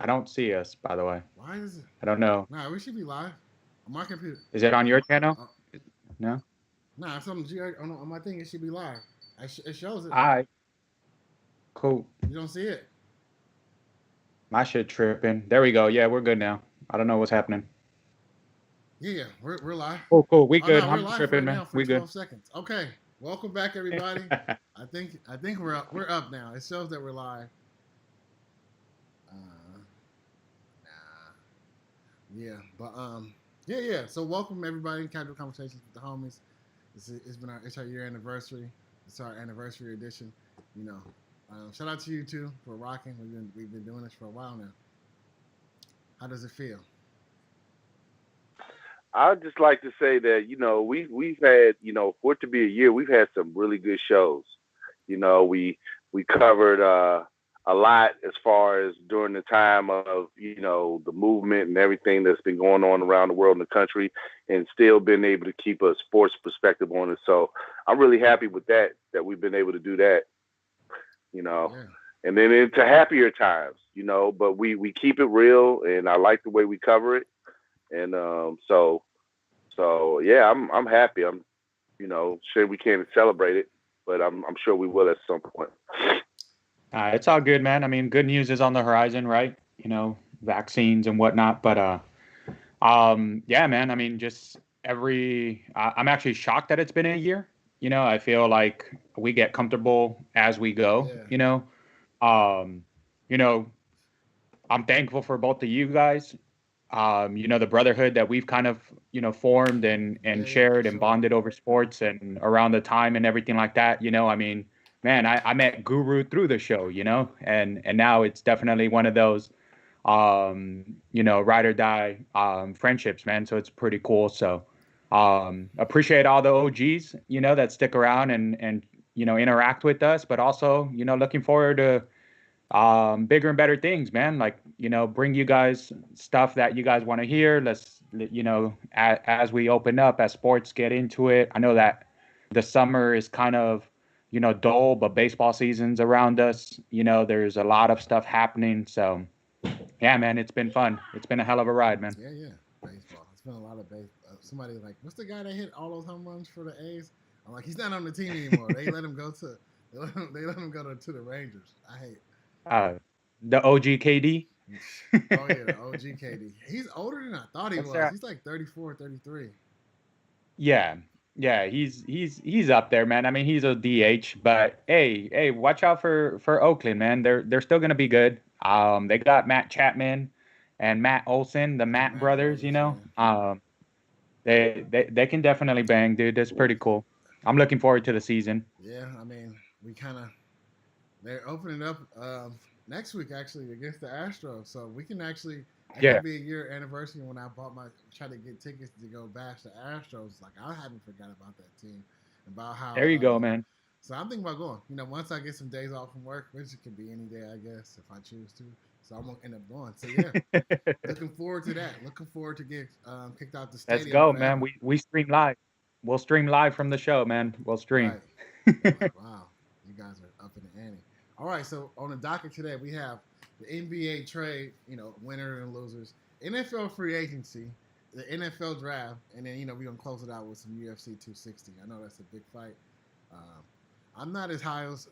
I don't see us, by the way. Why is it? I don't know. Nah, we should be live on my computer. Is it on your channel? Uh, No. nah, it's on GRT on my thing. It should be live. It shows it. All right. Cool. You don't see it? My shit tripping. There we go. Yeah, we're good now. I don't know what's happening. Yeah, yeah, we're live. Cool, cool. We Oh good. no, we're I'm live tripping, right man. now for We good. 12 seconds. Okay, welcome back, everybody. I think we're up. We're up now. It shows that we're live. Uh, nah, yeah, but yeah, yeah. So welcome everybody. Casual conversations with the homies. It's our year anniversary. It's our anniversary edition. You know, shout out to you too for rocking. We've been doing this for a while now. How does it feel? I'd just like to say that we've had for it to be a year, we've had some really good shows. We covered a lot as far as during the time of the movement and everything that's been going on around the world and the country, and still been able to keep a sports perspective on it. So I'm really happy with that we've been able to do that. You know, Yeah, and then into happier times. But we keep it real, and I like the way we cover it, and so yeah, I'm happy. I'm sure we can't celebrate it, but I'm sure we will at some point. It's all good, man. I mean, good news is on the horizon, right? Vaccines and whatnot. But yeah, man. I mean, just I'm actually shocked that it's been a year. I feel like we get comfortable as we go. yeah, Um, you know, I'm thankful for both of you guys. The brotherhood that we've kind of, formed and yeah, yeah, for shared and sure. bonded over sports and around the time and everything like that. I mean, man, I met Guru through the show, and now it's definitely one of those, ride or die friendships, man. So it's pretty cool. So appreciate all the OGs, that stick around and interact with us, but also, looking forward to bigger and better things, man. Like, bring you guys stuff that you guys want to hear. Let's, as we open up, as sports get into it. I know that the summer is kind of, dull, but baseball season's around us. There's a lot of stuff happening. So, yeah, man, it's been fun. It's been a hell of a ride, man. Yeah, yeah. Baseball. It's been a lot of baseball. Somebody like, what's the guy that hit all those home runs for the A's? I'm like, he's not on the team anymore. They let him go to. They let him go to the Rangers. I hate. Uh, the OGKD. Oh yeah, the OG KD. He's older than I thought he That's was. right. He's like 34, 33. Yeah. Yeah, he's up there, man. I mean, he's a DH, but hey, watch out for Oakland, man. They're still gonna be good. They got Matt Chapman and Matt Olson, the The Matt Matt brothers. brothers, yeah. They can definitely bang, dude. That's pretty cool. I'm looking forward to the season. Yeah, I mean, we kind of they're opening up next week actually against the Astros, so we can actually. It Yeah, could be a year anniversary when I bought my try to get tickets to go bash the Astros. Like I haven't forgot about that team, about how. there you go, man. So I'm thinking about going. Once I get some days off from work, which it could be any day, I guess, if I choose to. So I'm gonna end up going. So yeah, looking forward to that. Looking forward to get kicked out the Let's stadium, go, man. whatever. We stream live. We'll stream live from the show, man. We'll stream. Right. Like, wow, you guys are up in the ante. All right, so on the docket today, we have the NBA trade, winners and losers, NFL free agency, the NFL draft, and then, we're going to close it out with some UFC 260. I know that's a big fight. Um, I'm not as high as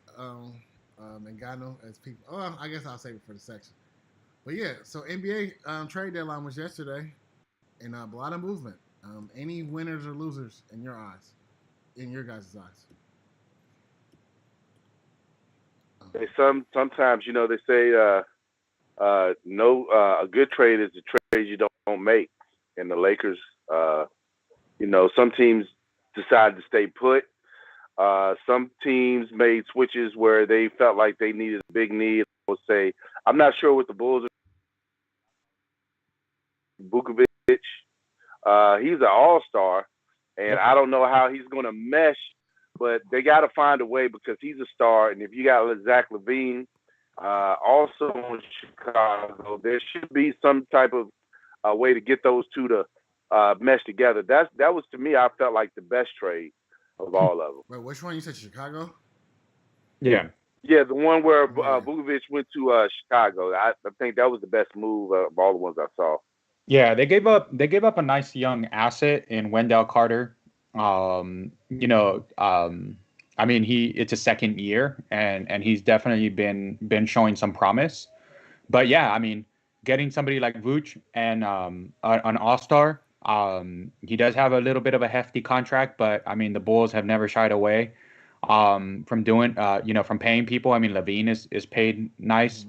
Ngannou as people. Oh, I guess I'll save it for the section. But yeah, so NBA trade deadline was yesterday, and a lot of movement. Any winners or losers in your eyes, in your guys' eyes? Um, Sometimes they say no a good trade is a trade you don't make, and the Lakers some teams decided to stay put. Some teams made switches where they felt like they needed a big need. I would say I'm not sure what the Bulls are. Vukovic, he's an all-star, and Yep. I don't know how he's going to mesh, but they got to find a way because he's a star. And if you got Zach Levine, also in Chicago, there should be some type of way to get those two to mesh together. That was to me, I felt like the best trade of all of them. Wait, which one you said? Chicago? Yeah. Yeah, the one where Yeah. Vukovic went to Chicago. I think that was the best move of all the ones I saw. Yeah, they gave up a nice young asset in Wendell Carter. I mean it's a second year and he's definitely been showing some promise. But yeah, I mean, getting somebody like Vooch and an all-star, he does have a little bit of a hefty contract, but I mean the Bulls have never shied away from doing from paying people. I mean Levine is paid nice.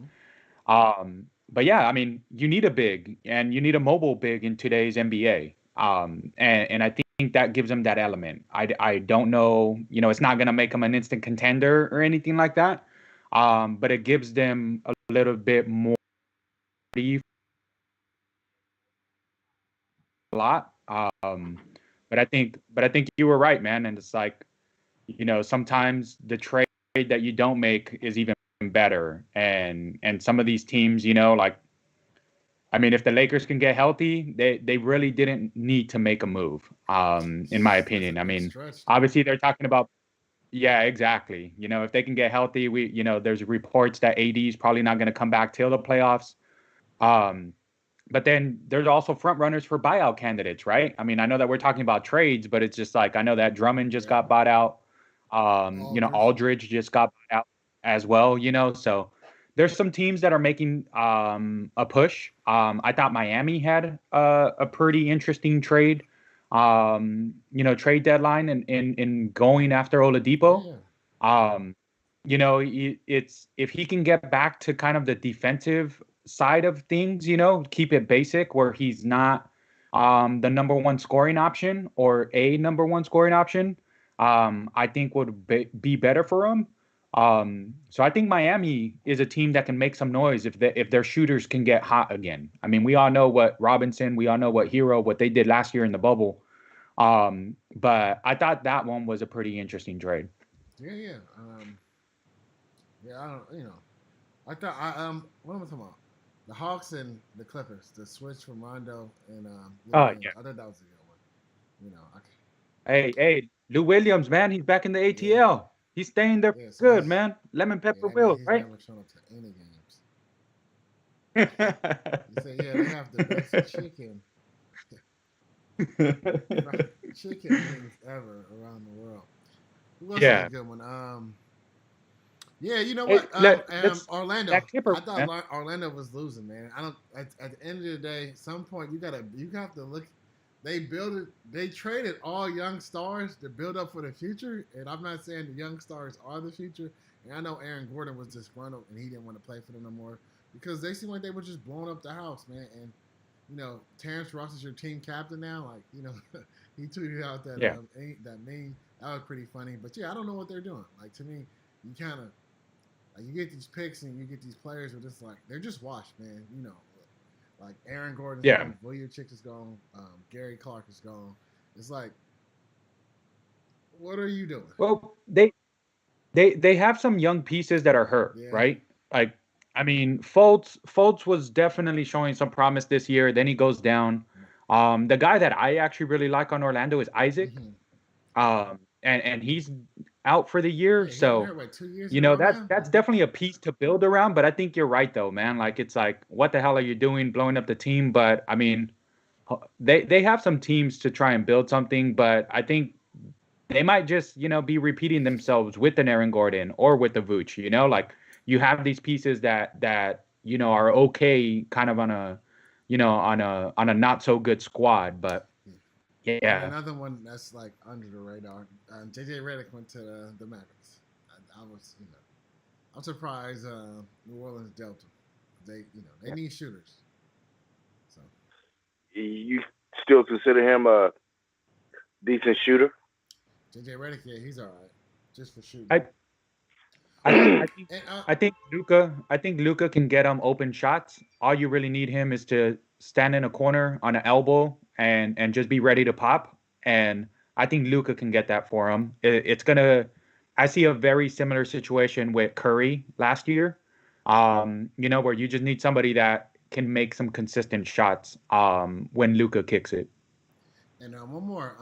Mm-hmm. But yeah, I mean, you need a big and you need a mobile big in today's NBA. And I think that gives them that element. I don't know, it's not going to make them an instant contender or anything like that. But it gives them a little bit more a lot. But I think you were right, man. And it's like, sometimes the trade that you don't make is even better. And some of these teams, like I mean, if the Lakers can get healthy, they really didn't need to make a move, in my That's a opinion. I big mean, stretch, though. obviously they're talking about, yeah, exactly. If they can get healthy, there's reports that AD is probably not going to come back till the playoffs. Um, but then there's also front runners for buyout candidates, right? I mean, I know that we're talking about trades, but it's just like I know that Drummond just Yeah. got bought out. Aldridge. Aldridge just got bought out as well. So there's some teams that are making a push. I thought Miami had a pretty interesting trade deadline in going after Yeah, Oladipo. yeah. Um, it's if he can get back to kind of the defensive side of things, keep it basic where he's not the number one scoring option or a number one scoring option, I think would be better for him. So I think Miami is a team that can make some noise if their shooters can get hot again. I mean, we all know what Robinson, we all know what they did last year in the bubble. But I thought that one was a pretty interesting trade. Yeah, yeah. Yeah, I don't, I thought what am I talking about? The Hawks and the Clippers, the switch from Rondo and Lou Yeah. Williams. I thought that was a good one. You know, I, Hey, Lou Williams, man, he's back in the yeah, ATL. He's staying there yeah. So good, he's man. Lemon yeah, pepper that man. Will, He's right? never shown up to any games. He said, yeah, they have the best chicken, fried chicken wings ever around the world. Who else had a Yeah. good one? Yeah, you know Hey, what? let's Orlando. that Clipper, I thought man. Orlando was losing, man. I don't. At the end of the day, some point you have to look. They build it. They traded all young stars to build up for the future, and I'm not saying the young stars are the future. And I know Aaron Gordon was disgruntled and he didn't want to play for them no more because they seemed like they were just blowing up the house, man. And Terrence Ross is your team captain now. Like, he tweeted out that Yeah. that meme. That was pretty funny. But yeah, I don't know what they're doing. Like to me, you kind of like you get these picks and you get these players who are just like they're just washed, man. Like Aaron Gordon's Yeah. gone, William Chick is gone, Gary Clark is gone. It's like, what are you doing? Well, they have some young pieces that are hurt, Yeah. right? Like, I mean, Fultz was definitely showing some promise this year. Then he goes down. The guy that I actually really like on Orlando is Isaac. Mm-hmm. And he's out for the year. Yeah, he's been So, hurt like 2 years in a row that's now. that's definitely a piece to build around. But I think you're right though, man. Like it's like, what the hell are you doing, blowing up the team? But I mean, they have some teams to try and build something. But I think they might just be repeating themselves with an Aaron Gordon or with the Vooch. Like you have these pieces that are okay, kind of on a not so good squad. But Yeah. And yeah, another one that's like under the radar. JJ Redick went to the Mavericks. I was, I'm surprised New Orleans dealt him. They need shooters. So You still consider him a decent shooter? JJ Redick, yeah, he's all right, just for shooting. I I think And I think Luca can get him open shots. All you really need him is to stand in a corner on an elbow and just be ready to pop. And I think Luca can get that for him. It's gonna. I see a very similar situation with Curry last year. Where you just need somebody that can make some consistent shots. When Luca kicks it. one more.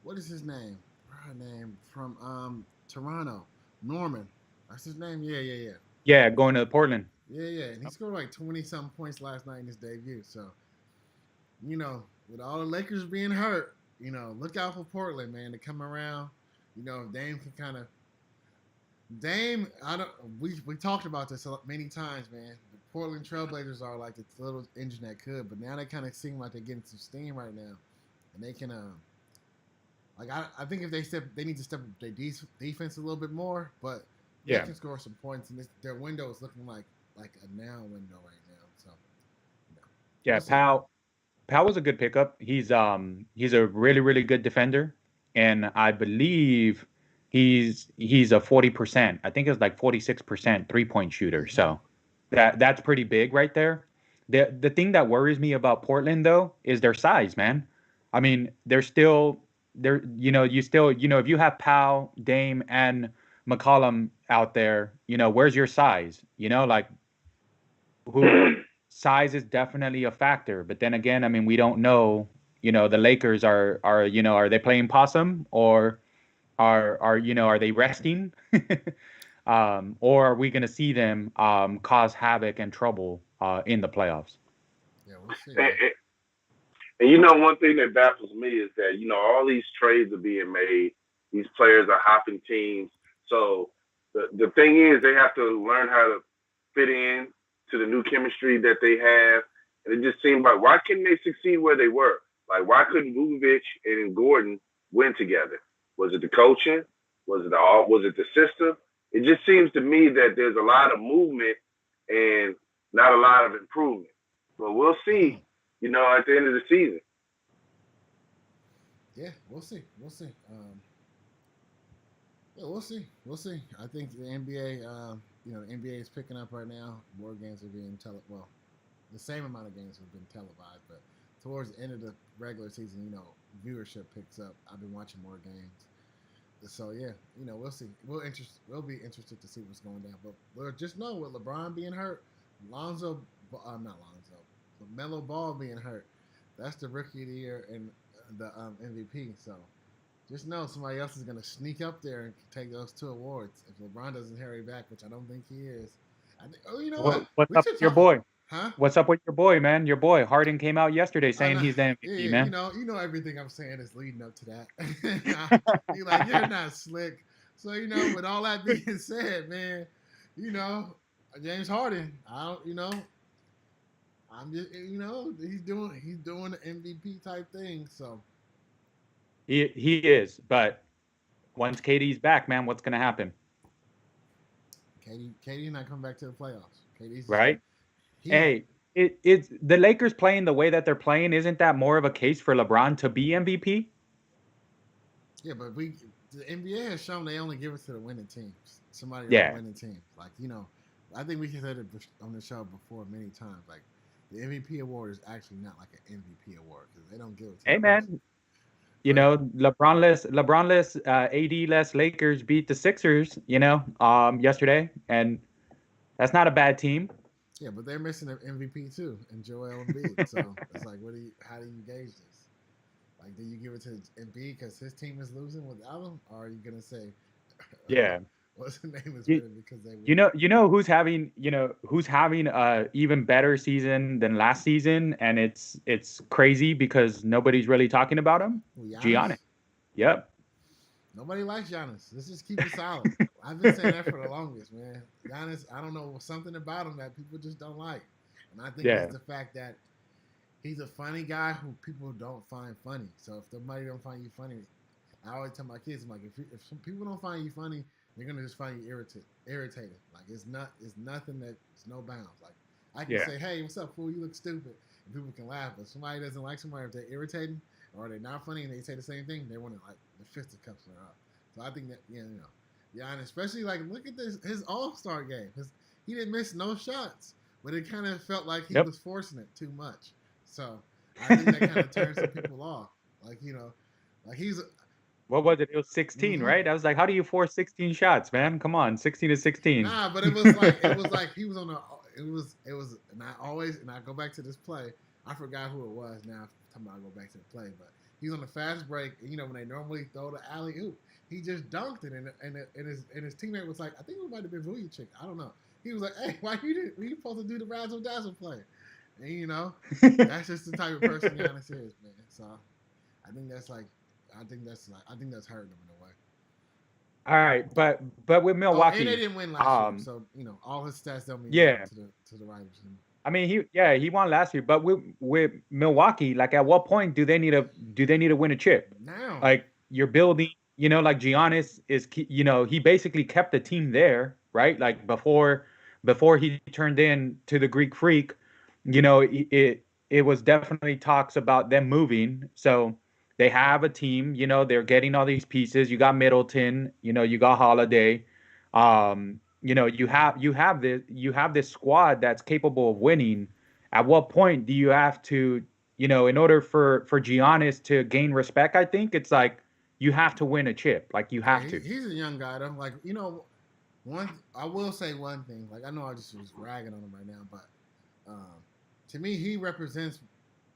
What is his name? Her name from Toronto. Norman. That's his name. Yeah. Yeah, going to Portland. Yeah. And he scored like 20-something points last night in his debut. So, with all the Lakers being hurt, look out for Portland, man, to come around. If Dame can kind of I don't. We talked about this many times, man. The Portland Trailblazers are like the little engine that could, but now they kind of seem like they're getting some steam right now, and they can. I think if they need to step up their defense a little bit more, but they Yeah. can score some points, and their window is looking like a now window right now. So, Yeah, we'll see. Powell was a good pickup. He's a really really good defender, and I believe he's a 40%. I think it's like 46% 3-point shooter. Mm-hmm. So that's pretty big right there. The thing that worries me about Portland though is their size, man. I mean, they're you still if you have Powell, Dame, and McCollum out there, where's your size? Like who size is definitely a factor. But then again, I mean, we don't know. The Lakers are they playing possum or are they resting? Or are we going to see them cause havoc and trouble in the playoffs? Yeah, we'll see, And, man. one thing that baffles me is that all these trades are being made. These players are hopping teams. So the thing is, they have to learn how to fit in to the new chemistry that they have. And it just seemed like, why couldn't they succeed where they were? Like, why couldn't Vucevic and Gordon win together? Was it the coaching? Was it the system? It just seems to me that there's a lot of movement and not a lot of improvement. But we'll see, at the end of the season. Yeah, we'll see. Yeah, we'll see. I think the NBA, the NBA is picking up right now. More games are being well, the same amount of games have been televised, but towards the end of the regular season, viewership picks up. I've been watching more games. So yeah, we'll see. We'll be interested to see what's going down. But we'll just know with LeBron being hurt, not Lonzo, but Melo Ball being hurt, that's the rookie of the year and the MVP. So just know somebody else is going to sneak up there and take those two awards if LeBron doesn't hurry back, which I don't think he is. You know what? What's We up should with your talk. boy? Huh? What's up with your boy, man? Your boy Harden came out yesterday I saying know. he's the MVP, Yeah, man. everything I'm saying is leading up to that. You're like, you're not slick. So, with all that being said, man, James Harden, I'm just, he's doing the MVP type thing. So He is, but once KD's back, man, what's gonna happen, KD's not coming back to the playoffs. KD's just right? he's Hey, it's the Lakers playing the way that they're playing. Isn't that more of a case for LeBron to be MVP? yeah, but the NBA has shown they only give it to the winning teams. Somebody on the Yeah. winning team, like I think we said it on the show before many times. Like the MVP award is actually not like an MVP award because they don't give it to. Hey, man, LeBron less, AD less Lakers beat the Sixers, yesterday, and that's not a bad team. Yeah, but they're missing an MVP too, and Joel Embiid. So it's like, how do you gauge this? Like, do you give it to Embiid because his team is losing without him, or are you gonna say, Yeah. what's the name is You, winning because they win? who's having a even better season than last season, and it's crazy because nobody's really talking about him. Well, Giannis. Yep. Nobody likes Giannis. Let's just keep it solid. I've been saying that for the longest, man. Giannis, I don't know, something about him that people just don't like. And I think Yeah. it's the fact that he's a funny guy who people don't find funny. So if somebody don't find you funny, I always tell my kids, I'm like, if some people don't find you funny, they're gonna just find you irritating. Like it's nothing that's no bounds. Like I can say, hey, what's up, fool? You look stupid, and people can laugh. But somebody doesn't like somebody if they're irritating or they're not funny and they say the same thing, they want to like the fisticuffs are up. So I think that yeah, and especially like look at his All-Star game. He didn't miss no shots, but it kind of felt like he was forcing it too much. So I think that kind of turned some people off. Like like he's. What was it? It was 16, right? I was like, how do you force 16 shots, man? Come on, 16 to 16. Nah, but it was like he was on it was and I go back to this play. I forgot who it was now. I'm talking about I go back to the play, but he's on the fast break. And, when they normally throw the alley oop, he just dunked it, and his teammate was like, I think it might have been Vujicic. I don't know. He was like, "Hey, why you supposed to do the razzle dazzle play?" And that's just the type of person Giannis is, man. So I think that's hurting him in a way. All right, but with Oh, and they Milwaukee, didn't win last year, so all his stats don't mean nothing yeah, to the Riders. I mean he won last year, but with Milwaukee, like at what point do they need to win a chip? Now, Like you're building, like Giannis he basically kept the team there, right? Like before he turned in to the Greek Freak, it was definitely talks about them moving. So they have a team, they're getting all these pieces. You got Middleton, you got Holiday. You have this squad that's capable of winning. At what point do you have to, in order for Giannis to gain respect, I think it's like you have to win a chip. Like you yeah, have to. he's a young guy though. Like I will say one thing. Like I know I just was ragging on him right now, but to me, he represents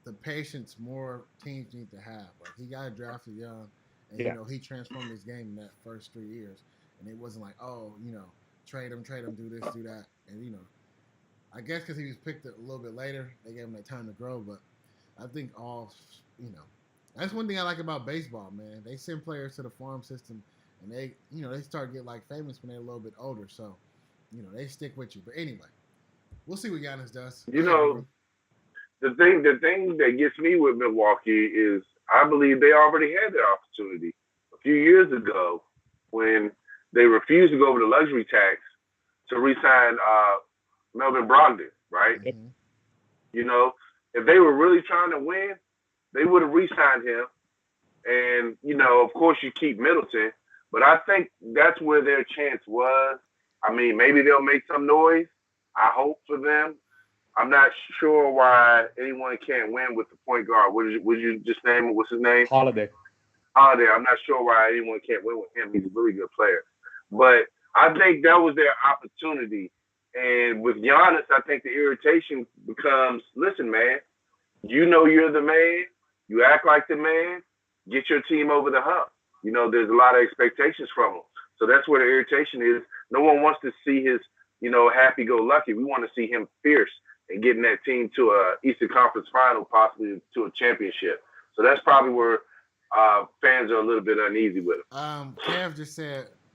the patience more teams need to have. Like he got drafted young, and Yeah. he transformed his game in that first 3 years, and it wasn't like trade him, do this, do that, and I guess because he was picked a little bit later, they gave him that time to grow. But I think that's one thing I like about baseball, man. They send players to the farm system, and they start getting like famous when they're a little bit older. So, they stick with you. But anyway, we'll see what Giannis does. The thing that gets me with Milwaukee is I believe they already had that opportunity a few years ago when they refused to go over the luxury tax to re-sign Melvin Brogdon, right? Mm-hmm. If they were really trying to win, they would have re-signed him. And, of course you keep Middleton, but I think that's where their chance was. I mean, maybe they'll make some noise. I hope for them. I'm not sure why anyone can't win with the point guard. Would you just name it? What's his name? Holiday. Holiday. I'm not sure why anyone can't win with him. He's a really good player. But I think that was their opportunity. And with Giannis, I think the irritation becomes, listen, man, you're the man. You act like the man. Get your team over the hump. There's a lot of expectations from him. So that's where the irritation is. No one wants to see his, happy-go-lucky. We want to see him fierce and getting that team to a Eastern Conference final, possibly to a championship. So that's probably where fans are a little bit uneasy with him.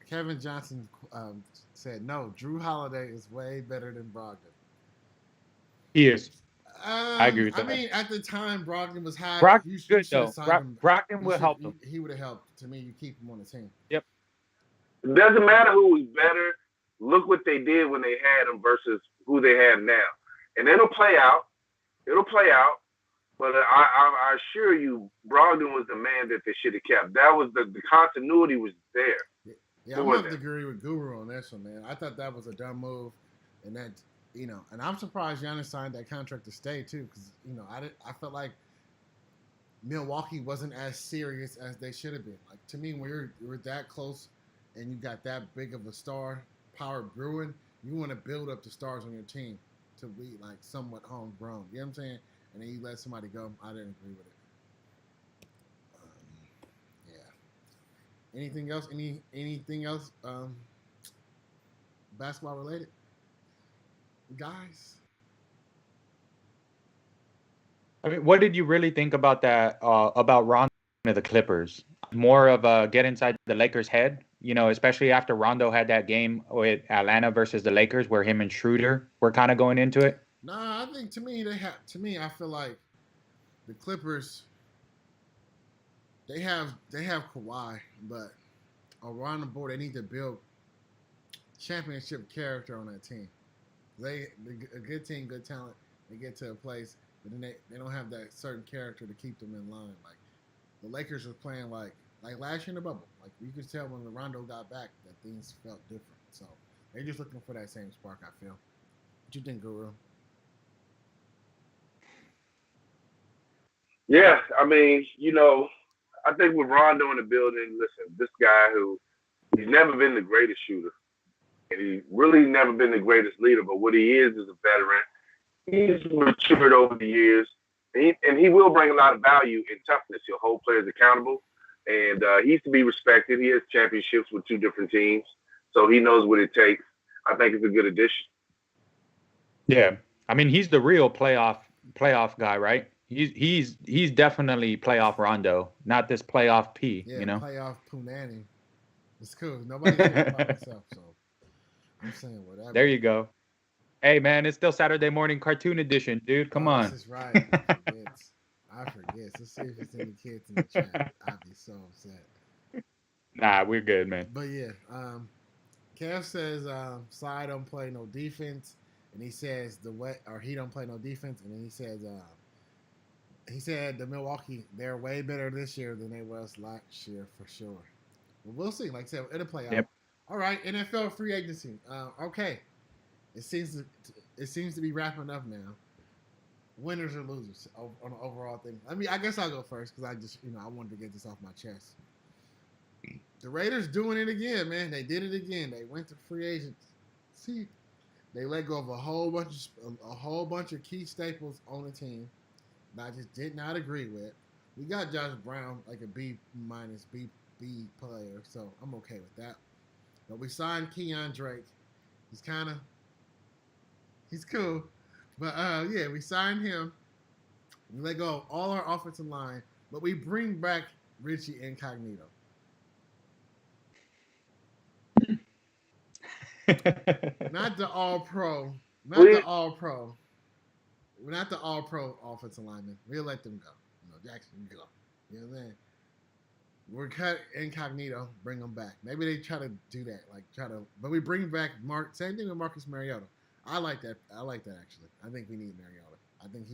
Kevin Johnson said, no, Drew Holiday is way better than Brogdon. He is. I agree with that. I mean, at the time, Brogdon was high. Brogdon's good, though. Brogdon will help him. He would have helped. To me, you keep him on the team. Yep. It doesn't matter who was better. Look what they did when they had him versus who they have now. And it'll play out. But I assure you, Brogdon was the man that they should have kept. That was the continuity was there. Yeah, I'm going to agree with Guru on this one, man. I thought that was a dumb move, and that and I'm surprised Giannis signed that contract to stay too, because I felt like Milwaukee wasn't as serious as they should have been. Like to me, when you're that close and you got that big of a star power brewing, you want to build up the stars on your team to be like somewhat homegrown. You know what I'm saying? And then you let somebody go. I didn't agree with it. Yeah. Anything else? Anything else? Basketball related, guys. I mean, what did you really think about that? About Rondo and the Clippers? More of a get inside the Lakers' head, especially after Rondo had that game with Atlanta versus the Lakers, where him and Schroeder were kind of going into it. Nah, I think to me, I feel like the Clippers. They have Kawhi, but around the board, they need to build championship character on that team. A good team, good talent. They get to a place, but then they don't have that certain character to keep them in line. Like the Lakers was playing like last year in the bubble. Like you could tell when Rondo got back that things felt different. So they're just looking for that same spark. I feel. What you think, Guru? Yeah, I mean, I think with Rondo in the building, listen, this guy he's never been the greatest shooter. And he's really never been the greatest leader, but what he is a veteran. He's matured over the years, and he will bring a lot of value in toughness. He'll hold players accountable. and he's to be respected. He has championships with two different teams, so he knows what it takes. I think it's a good addition. Yeah, I mean he's the real playoff guy, right? He's definitely playoff Rondo, not this playoff P. Yeah, You know. playoff Punani. It's cool. Nobody's here by myself, so I'm saying whatever. There you go. Hey man, it's still Saturday morning cartoon edition, dude. Come Oh, this on. is right. I forget. Let's see if it's any kids in the chat. I'd be so upset. Nah, we're good, man. But yeah, Kev says Sly don't play no defense, and he says he don't play no defense, and then he said the Milwaukee they're way better this year than they was last year for sure. Well, we'll see. Like I said, it'll play out. Yep. All right, NFL free agency. Okay, it seems to be wrapping up now. Winners or losers on the overall thing. I mean, I guess I'll go first because I wanted to get this off my chest. The Raiders doing it again, man. They did it again. They went to free agents. See, they let go of a whole bunch of key staples on the team that I just did not agree with. We got Josh Brown like a B minus B player, so I'm okay with that. But we signed Keon Drake. He's cool. But yeah, we signed him. We let go of all our offensive line, but we bring back Richie Incognito. Not the all-pro. Not the all-pro offensive lineman. We'll let them go. Jackson, you go. You know what I'm saying? We're cut Incognito, bring them back. Maybe they try to do that, but we bring back same thing with Marcus Mariota. I like that actually. I think we need Mariota. I think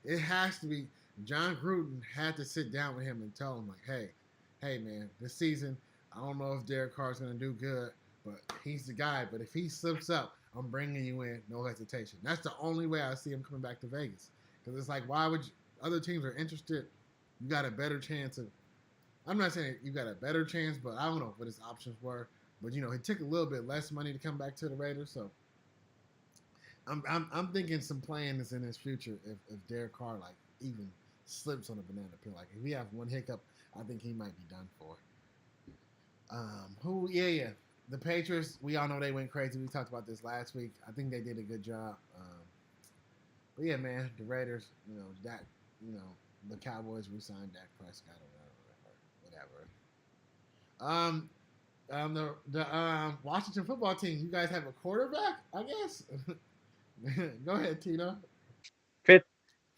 it has to be, John Gruden had to sit down with him and tell him like, hey man, this season, I don't know if Derek Carr's going to do good, but he's the guy. But if he slips up, I'm bringing you in, no hesitation. That's the only way I see him coming back to Vegas. Because it's like, why would other teams are interested? You got a better chance of. I'm not saying you got a better chance, but I don't know what his options were. But it took a little bit less money to come back to the Raiders, so I'm thinking some plans in his future if Derek Carr like even slips on a banana peel. Like if we have one hiccup, I think he might be done for. The Patriots, we all know they went crazy. We talked about this last week. I think they did a good job. But yeah, man, the Raiders, the Cowboys re-signed Dak Prescott or whatever. The Washington football team, you guys have a quarterback, I guess. Go ahead, Tito.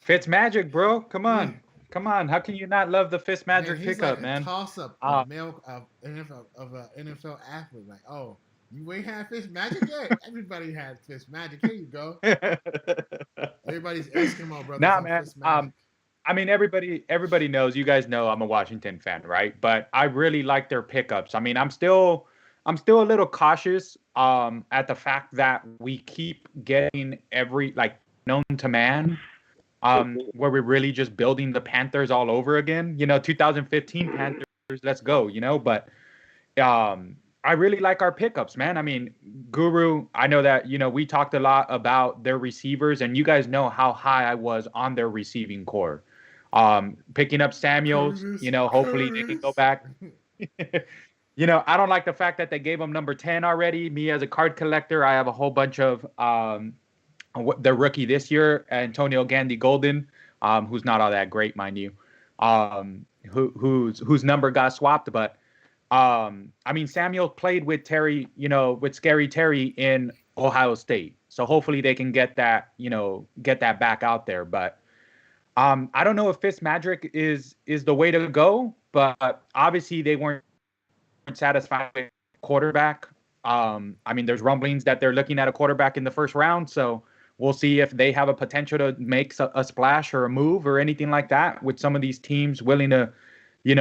Fitz Magic, bro. Come on. How can you not love the Fitz Magic pickup, man? He's like a toss-up of an NFL athlete. Like, oh, you ain't had Fitz Magic yet? Everybody had Fitz Magic. Here you go. Everybody's Eskimo brothers. Nah, man. I mean, everybody knows. You guys know I'm a Washington fan, right? But I really like their pickups. I mean, I'm still a little cautious at the fact that we keep getting every known to man. Where we're really just building the Panthers all over again. 2015 Panthers, let's go. But I really like our pickups, man. I mean, Guru, I know that we talked a lot about their receivers, and you guys know how high I was on their receiving core. Picking up Samuels, hopefully they can go back. I don't like the fact that they gave him number 10 already. Me as a card collector, I have a whole bunch of their rookie this year, Antonio Gandy Golden, who's not all that great, mind you, whose number got swapped. But I mean, Samuel played with Terry, with Scary Terry in Ohio State, so hopefully they can get that back out there. But I don't know if Fitzmagic is the way to go, but obviously they weren't satisfied with quarterback. I mean, there's rumblings that they're looking at a quarterback in the first round, so we'll see if they have a potential to make a splash or a move or anything like that with some of these teams willing to,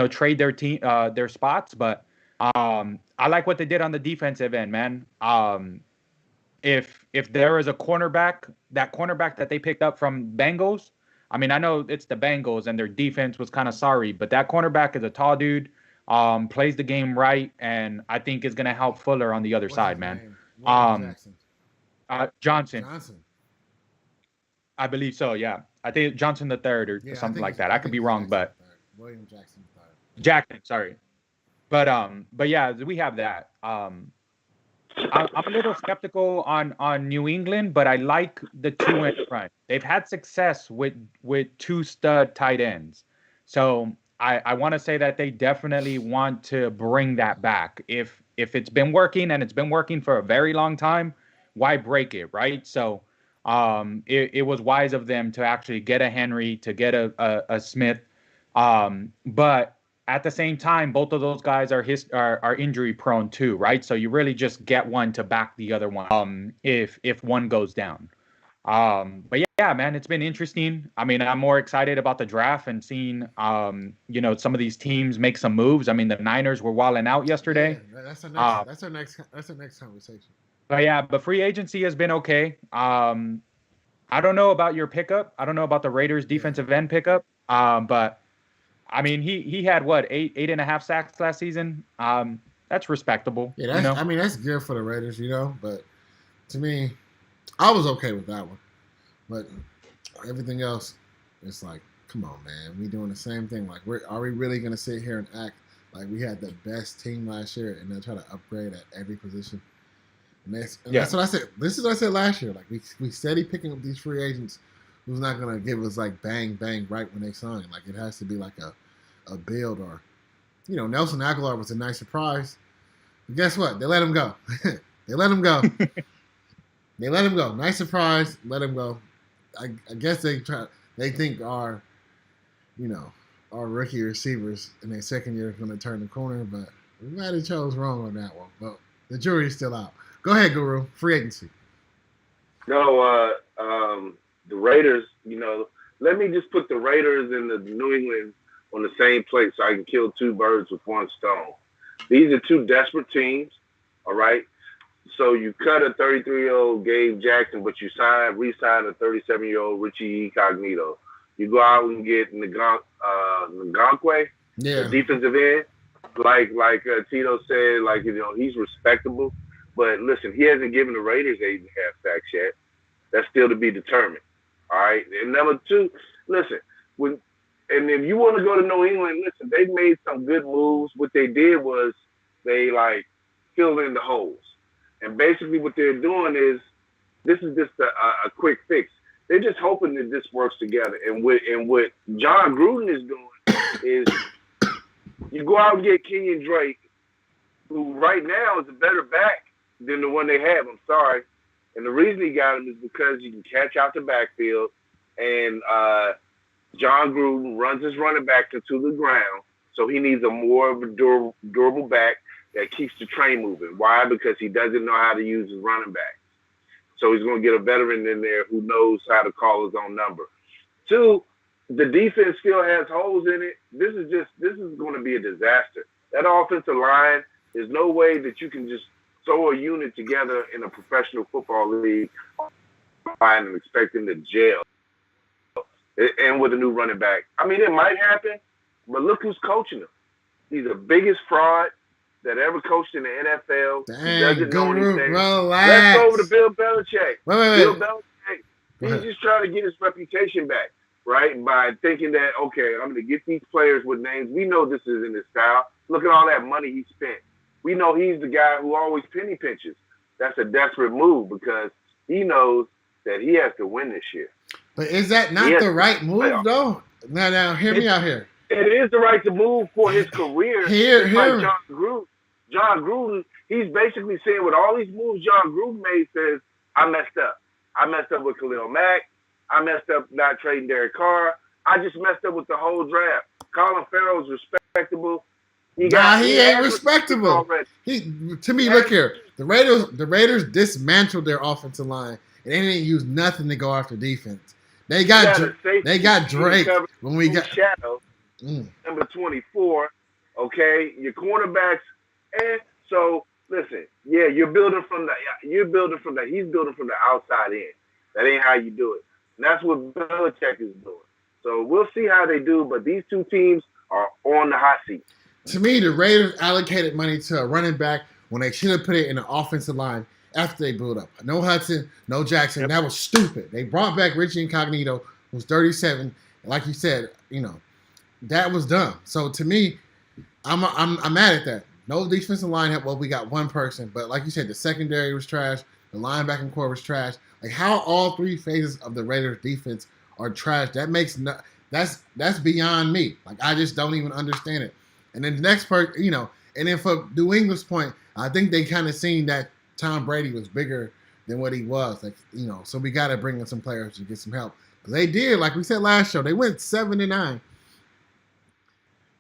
trade their spots. But I like what they did on the defensive end, man. If there is a cornerback, that cornerback that they picked up from Bengals, I mean, I know it's the Bengals and their defense was kind of sorry, but that cornerback is a tall dude, plays the game right, and I think is going to help Fuller on the other side, man. Johnson. I believe so, yeah. I think Johnson the third or something like that. I could be wrong, but William Jackson Jackson, sorry. But yeah, we have that. I'm a little skeptical on New England, but I like the two in front. They've had success with two stud tight ends, so I want to say that they definitely want to bring that back. If it's been working and it's been working for a very long time, why break it, right? So it was wise of them to actually get a Henry, to get a Smith, but at the same time, both of those guys are injury prone too, right? So you really just get one to back the other one if one goes down. But yeah, man, it's been interesting. I mean, I'm more excited about the draft and seeing some of these teams make some moves. I mean, the Niners were walling out Yeah, yesterday. that's our next. Uh, That's our next conversation. but yeah, but free agency has been okay. I don't know about your pickup. I don't know about the Raiders Yeah, defensive end pickup. But I mean, he had what, eight and a half sacks last season. That's respectable, yeah. you That's know. I mean that's good for the Raiders, But to me, I was okay with that one. But everything else, it's like, come on, man. We doing the same thing. Like, are we really gonna sit here and act like we had the best team last year and then try to upgrade at every position? And Yeah, that's what I said. This is what I said last year. Like we steady picking up these free agents who's not gonna give us like bang bang right when they sign. Like it has to be like a build or Nelson Aguilar was a nice surprise. But guess what? They let him go. They let him go. They let him go. Nice surprise. Let him go. I guess they think our rookie receivers in their second year is going to turn the corner, but we might have chose wrong on that one. But the jury's still out. Go ahead, Guru. Free agency. No, the Raiders. Let me just put the Raiders and the New England on the same plate so I can kill two birds with one stone. These are two desperate teams. All right. So you cut a 33-year-old Gabe Jackson, but you re-sign a 37-year-old Richie Incognito. You go out and get Ngankwe, Yeah. the defensive end. Like Tito said, he's respectable. But listen, he hasn't given the Raiders 8.5 sacks yet. That's still to be determined. All right. And number two, listen, and if you want to go to New England, listen, they made some good moves. What they did was they filled in the holes. And basically what they're doing is this is just a quick fix. They're just hoping that this works together. And what John Gruden is doing is you go out and get Kenyon Drake, who right now is a better back than the one they have. I'm sorry. And the reason he got him is because you can catch out the backfield, and John Gruden runs his running back into the ground, so he needs a more of a durable back that keeps the train moving. Why? Because he doesn't know how to use his running back. So he's going to get a veteran in there who knows how to call his own number. Two, the defense still has holes in it. This is going to be a disaster. That offensive line, there's no way that you can just throw a unit together in a professional football league and expect them to jail. And with a new running back. I mean, it might happen, but look who's coaching him. He's the biggest fraud that ever coached in the NFL. Dang, he doesn't know anything. Relax. Let's go over to Bill Belichick. Wait. Bill Belichick, he's just trying to get his reputation back, right? By thinking that, okay, I'm going to get these players with names. We know this isn't his style. Look at all that money he spent. We know he's the guy who always penny pinches. That's a desperate move because he knows that he has to win this year. But is that not the right move, though? Now, hear me out here. It is the right to move for his career. Here. John Gruden, he's basically saying with all these moves John Gruden made, says, I messed up. I messed up with Khalil Mack. I messed up not trading Derek Carr. I just messed up with the whole draft. Colin Farrell's respectable. He ain't respectable. To me, look here. The Raiders dismantled their offensive line, and they didn't use nothing to go after defense. They got Drake when we got Shadow, number 24. Okay, your cornerbacks, and so listen. Yeah, he's building from the outside in. That ain't how you do it. And that's what Belichick is doing. So we'll see how they do. But these two teams are on the hot seat. To me, the Raiders allocated money to a running back when they should have put it in the offensive line after they blew it up. No Hudson, no Jackson. Yep. That was stupid. They brought back Richie Incognito, who's 37. Like you said, that was dumb. So to me, I'm mad at that. No defensive line help. Well, we got one person, but like you said, the secondary was trash. The linebacking core was trash. Like how all three phases of the Raiders defense are trash. That makes no. That's beyond me. Like I just don't even understand it. And then the next part, and then for New England's point, I think they kind of seen that Tom Brady was bigger than what he was. Like so we got to bring in some players to get some help. Because they did, like we said last show, they went 7-9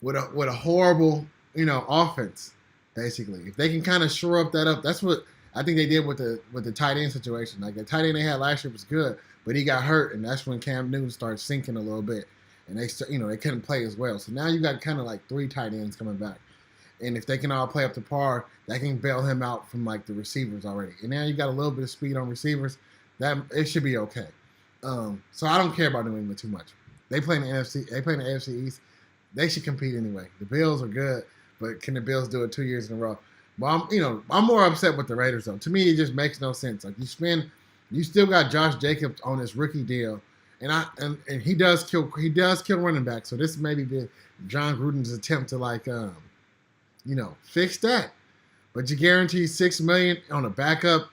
with a horrible offense. Basically, if they can kind of shore up that up, that's what I think they did with the tight end situation. Like the tight end they had last year was good, but he got hurt, and that's when Cam Newton started sinking a little bit, and they couldn't play as well. So now you got kind of like 3 tight ends coming back, and if they can all play up to par, that can bail him out from like the receivers already. And now you got a little bit of speed on receivers, that it should be okay. So I don't care about New England too much. They play in the NFC. They play in the AFC East. They should compete anyway. The Bills are good, but can the Bills do it 2 years in a row? But I'm more upset with the Raiders though. To me, it just makes no sense. Like you still got Josh Jacobs on his rookie deal, and he does kill running back. So this may be John Gruden's attempt to fix that. But you guarantee $6 million on a backup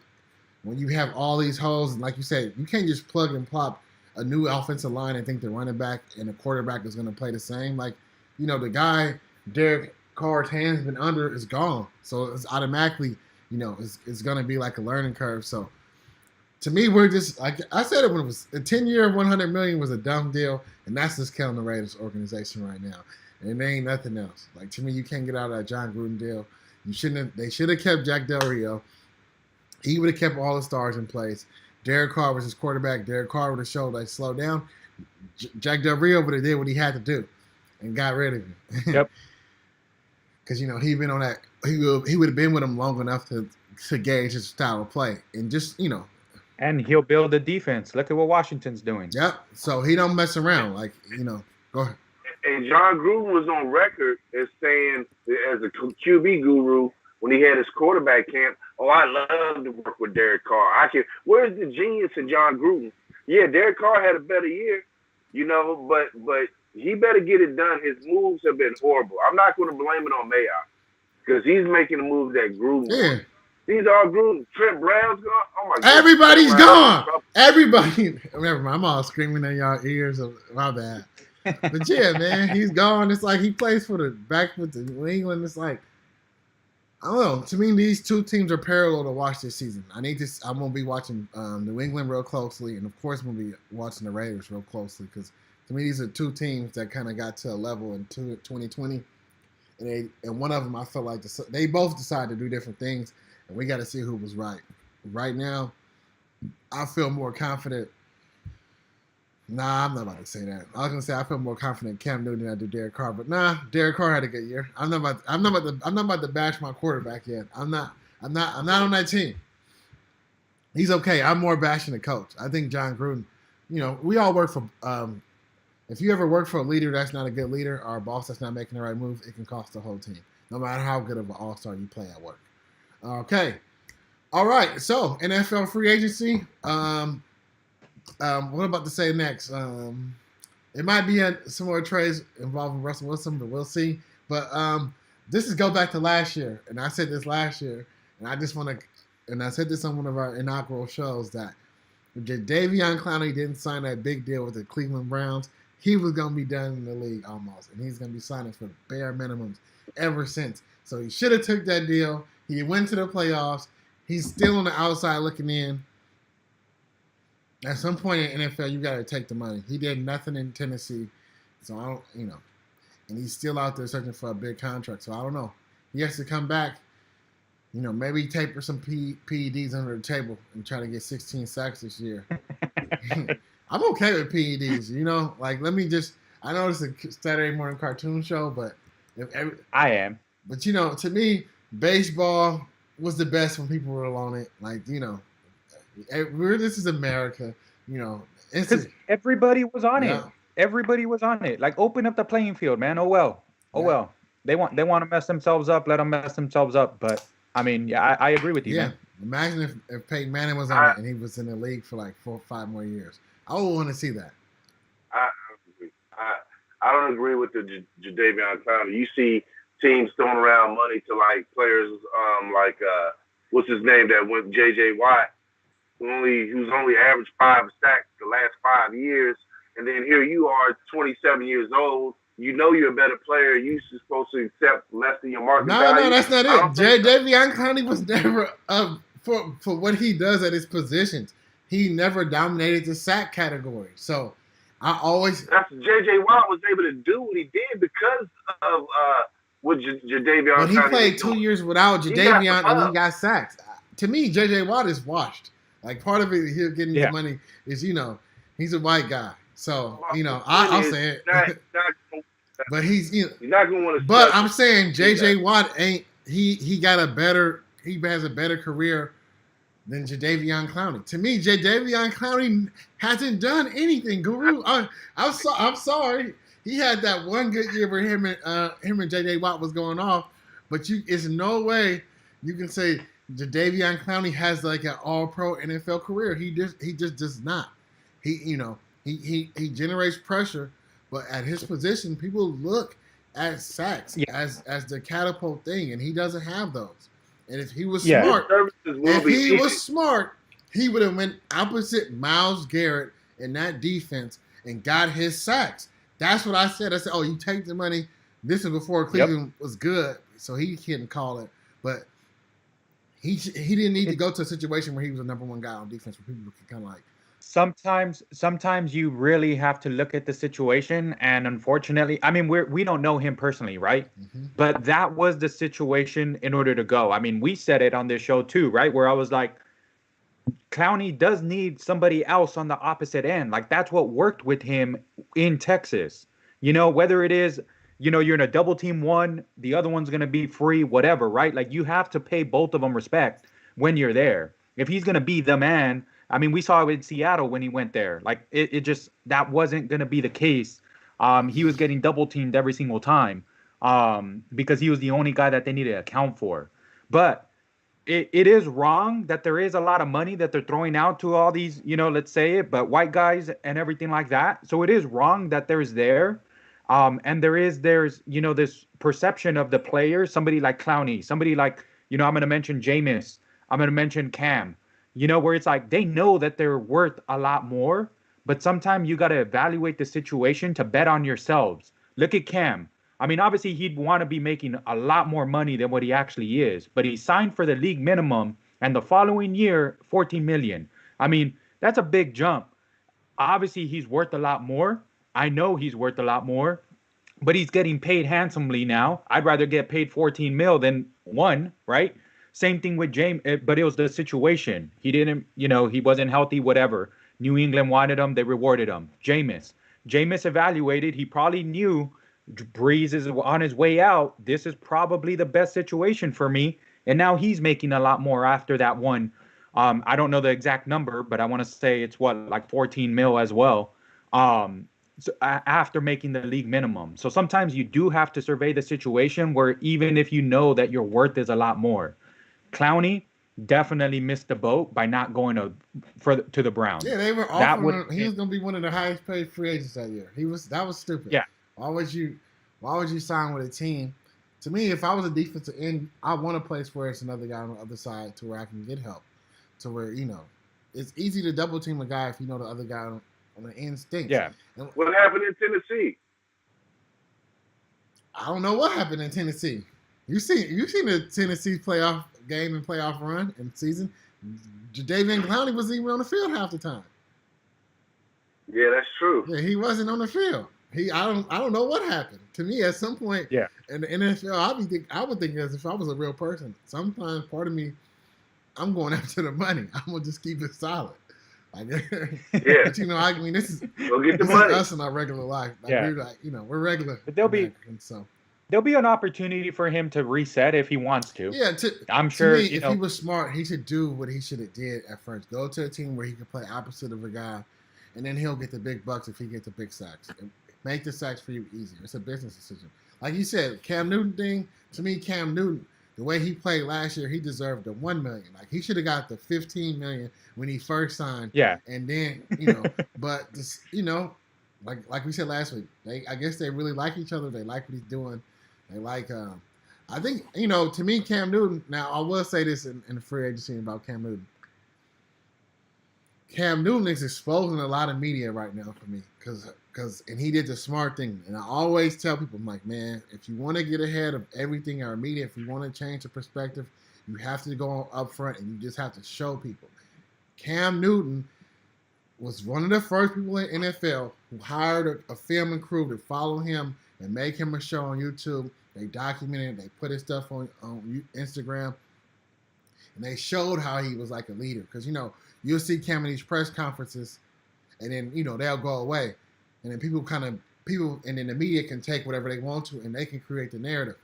when you have all these holes, and like you said, you can't just plug and plop a new offensive line and think the running back and the quarterback is going to play the same. Like, the guy Derek Carr's hands been under is gone, so it's automatically, it's going to be like a learning curve. So to me, we're just like I said it when it was a 10-year, $100 million was a dumb deal, and that's just killing the Raiders organization right now. And there ain't nothing else. Like to me, you can't get out of that John Gruden deal. They should have kept Jack Del Rio. He would have kept all the stars in place. Derek Carr was his quarterback. Derek Carr would have showed that slow down. Jack Del Rio would have did what he had to do and got rid of him. Yep. Because he'd been on that. He would have been with him long enough to gauge his style of play and just And he'll build a defense. Look at what Washington's doing. Yep. So he don't mess around. Like go ahead. And John Gruden was on record as saying, as a QB guru, when he had his quarterback camp, I love to work with Derek Carr. Where's the genius in John Gruden? Yeah, Derek Carr had a better year, but he better get it done. His moves have been horrible. I'm not going to blame it on Mayock because he's making the moves that Gruden wants. These are Gruden. Trent Brown's gone. Oh my God. Everybody's gone. Everybody. Never mind. I'm all screaming in y'all ears. My bad. But yeah, man, he's gone. It's like he plays for back with the New England. It's like, I don't know. To me, these two teams are parallel to watch this season. I'm gonna be watching New England real closely, and of course, I'm gonna be watching the Raiders real closely because to me, these are two teams that kind of got to a level in 2020, and one of them I felt like they both decided to do different things, and we got to see who was right. Right now, I feel more confident. Nah, I'm not about to say that. I was gonna say I feel more confident in Cam Newton than I do Derek Carr, but nah, Derek Carr had a good year. I'm not about to bash my quarterback yet. I'm not on that team. He's okay. I'm more bashing the coach. I think John Gruden. We all work for. If you ever work for a leader that's not a good leader or a boss that's not making the right moves, it can cost the whole team, no matter how good of an all-star you play at work. Okay, all right. So NFL free agency. What I'm about to say next? It might be some more trades involving Russell Wilson, but we'll see. But this is go back to last year, and I said this last year, and I just want to, and I said this on one of our inaugural shows that if Jadeveon Clowney didn't sign that big deal with the Cleveland Browns, he was gonna be done in the league almost, and he's gonna be signing for bare minimums ever since. So he should have took that deal. He went to the playoffs. He's still on the outside looking in. At some point in NFL, you got to take the money. He did nothing in Tennessee, so I don't, and he's still out there searching for a big contract. So I don't know. He has to come back, maybe taper some PEDs under the table and try to get 16 sacks this year. I'm okay with PEDs, like let me just. I know it's a Saturday morning cartoon show, but I am. But to me, baseball was the best when people were on it. Like this is America, Because everybody was on it. Everybody was on it. Like open up the playing field, man. Oh well. They want to mess themselves up. Let them mess themselves up. But I mean, I agree with you, man. Imagine if Peyton Manning was on it and he was in the league for like 4 or 5 more years. I would want to see that. I don't agree with the Jadeveon Clowney. You see teams throwing around money to like players like what's his name that went J.J. Watt, who's only averaged 5 sacks the last 5 years, and then here you are, 27 years old. You know you're a better player. You're supposed to accept less than your market value. No, that's not it. Jadeveon Clowney was never for what he does at his positions. He never dominated the sack category. So I always that's J.J. Watt was able to do what he did because of what Jadeveon. But he played 2 years without Jadeveon and he got sacks. To me, J.J. Watt is washed. Like part of it, he's getting his money is he's a white guy. So I'll say it. But he's not going to want to. But I'm saying J.J. Watt ain't he has a better career than Jadeveon Clowney. To me, Jadeveon Clowney hasn't done anything. Guru, I'm sorry. He had that one good year where him and J.J. Watt was going off, but it's no way you can say Jadeveon Clowney has like an all-pro NFL career. He just does not. He generates pressure, but at his position, people look at sacks as the catapult thing, and he doesn't have those. And if he was smart, he would have went opposite Myles Garrett in that defense and got his sacks. That's what I said. I said, "Oh, you take the money." This is before Cleveland was good, so he couldn't call it. But he didn't need to go to a situation where he was a number one guy on defense, where people could kind of like. Sometimes you really have to look at the situation, and unfortunately, I mean, we don't know him personally, right? Mm-hmm. But that was the situation in order to go. I mean, we said it on this show too, right? Where I was like, Clowney does need somebody else on the opposite end. Like that's what worked with him in Texas. Whether it is, you're in a double team one, the other one's going to be free, whatever, right? Like you have to pay both of them respect when you're there. If he's going to be the man, I mean, we saw it in Seattle when he went there. Like it just, that wasn't going to be the case. He was getting double teamed every single time because he was the only guy that they needed to account for. But it is wrong that there is a lot of money that they're throwing out to all these, let's say it, but white guys and everything like that. So it is wrong that there's there. And there's this perception of the player, somebody like Clowney, somebody like, I'm going to mention Jameis, I'm going to mention Cam, where it's like they know that they're worth a lot more, but sometimes you got to evaluate the situation to bet on yourselves. Look at Cam. I mean, obviously he'd want to be making a lot more money than what he actually is, but he signed for the league minimum and the following year, $14 million. I mean, that's a big jump. Obviously he's worth a lot more. I know he's worth a lot more, but he's getting paid handsomely now. I'd rather get paid 14 mil than one, right? Same thing with James, but it was the situation. He didn't, he wasn't healthy, whatever. New England wanted him. They rewarded him. Jameis evaluated. He probably knew Breeze is on his way out. This is probably the best situation for me. And now he's making a lot more after that one. I don't know the exact number, but I want to say it's like 14 mil as well. So after making the league minimum. So sometimes you do have to survey the situation where even if you know that your worth is a lot more. Clowney definitely missed the boat by not going to the Browns. Yeah, they were offering him. He was going to be one of the highest paid free agents that year. That was stupid. Yeah. Why would you sign with a team? To me, if I was a defensive end, I want a place where it's another guy on the other side to where I can get help. To where, it's easy to double team a guy if you know the other guy on the end stinks. Yeah. And what happened in Tennessee? I don't know what happened in Tennessee. You seen the Tennessee playoff game and playoff run and season. Jadeveon Clowney wasn't even on the field half the time. Yeah, that's true. Yeah, he wasn't on the field. I don't know what happened. To me, at some point in the NFL, I would think as if I was a real person. Sometimes part of me, I'm going after the money. I'm gonna just keep it solid. Like, yeah. But I mean, this is go get the money. Us in our regular life. Like, we're regular. But there'll be an opportunity for him to reset if he wants to. Yeah, I'm sure. To me, if he was smart, he should do what he should have did at first. Go to a team where he can play opposite of a guy, and then he'll get the big bucks if he gets the big sacks. And make the sacks for you easier. It's a business decision. Like you said, Cam Newton thing. To me, Cam Newton, the way he played last year, he deserved the $1 million. Like he should have got the $15 million when he first signed. Yeah. And then but this, like we said last week, I guess they really like each other. They like what he's doing. They like. I think to me, Cam Newton. Now, I will say this in the free agency about Cam Newton. Cam Newton is exposing a lot of media right now for me and he did the smart thing. And I always tell people, I'm like, man, if you want to get ahead of everything in our media, if you want to change the perspective, you have to go up front and you just have to show people. Cam Newton was one of the first people in NFL who hired a filming crew to follow him and make him a show on YouTube. They documented it, they put his stuff on Instagram, and they showed how he was like a leader. Because, you'll see Cam in these press conferences, and then, they'll go away. And then and then the media can take whatever they want to, and they can create the narrative.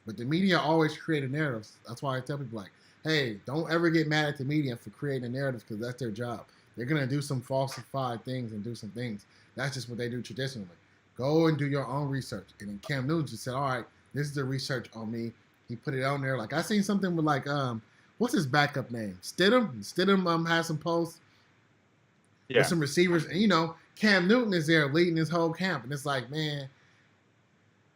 But the media always create a narrative. That's why I tell people, like, hey, don't ever get mad at the media for creating a narrative, because that's their job. They're going to do some falsified things and do some things. That's just what they do traditionally. Go and do your own research. And then Cam Newton just said, all right, this is the research on me. He put it on there. Like, I seen something with, like, what's his backup name? Stidham? Stidham has some posts with some receivers. And, Cam Newton is there leading this whole camp. And it's like, man,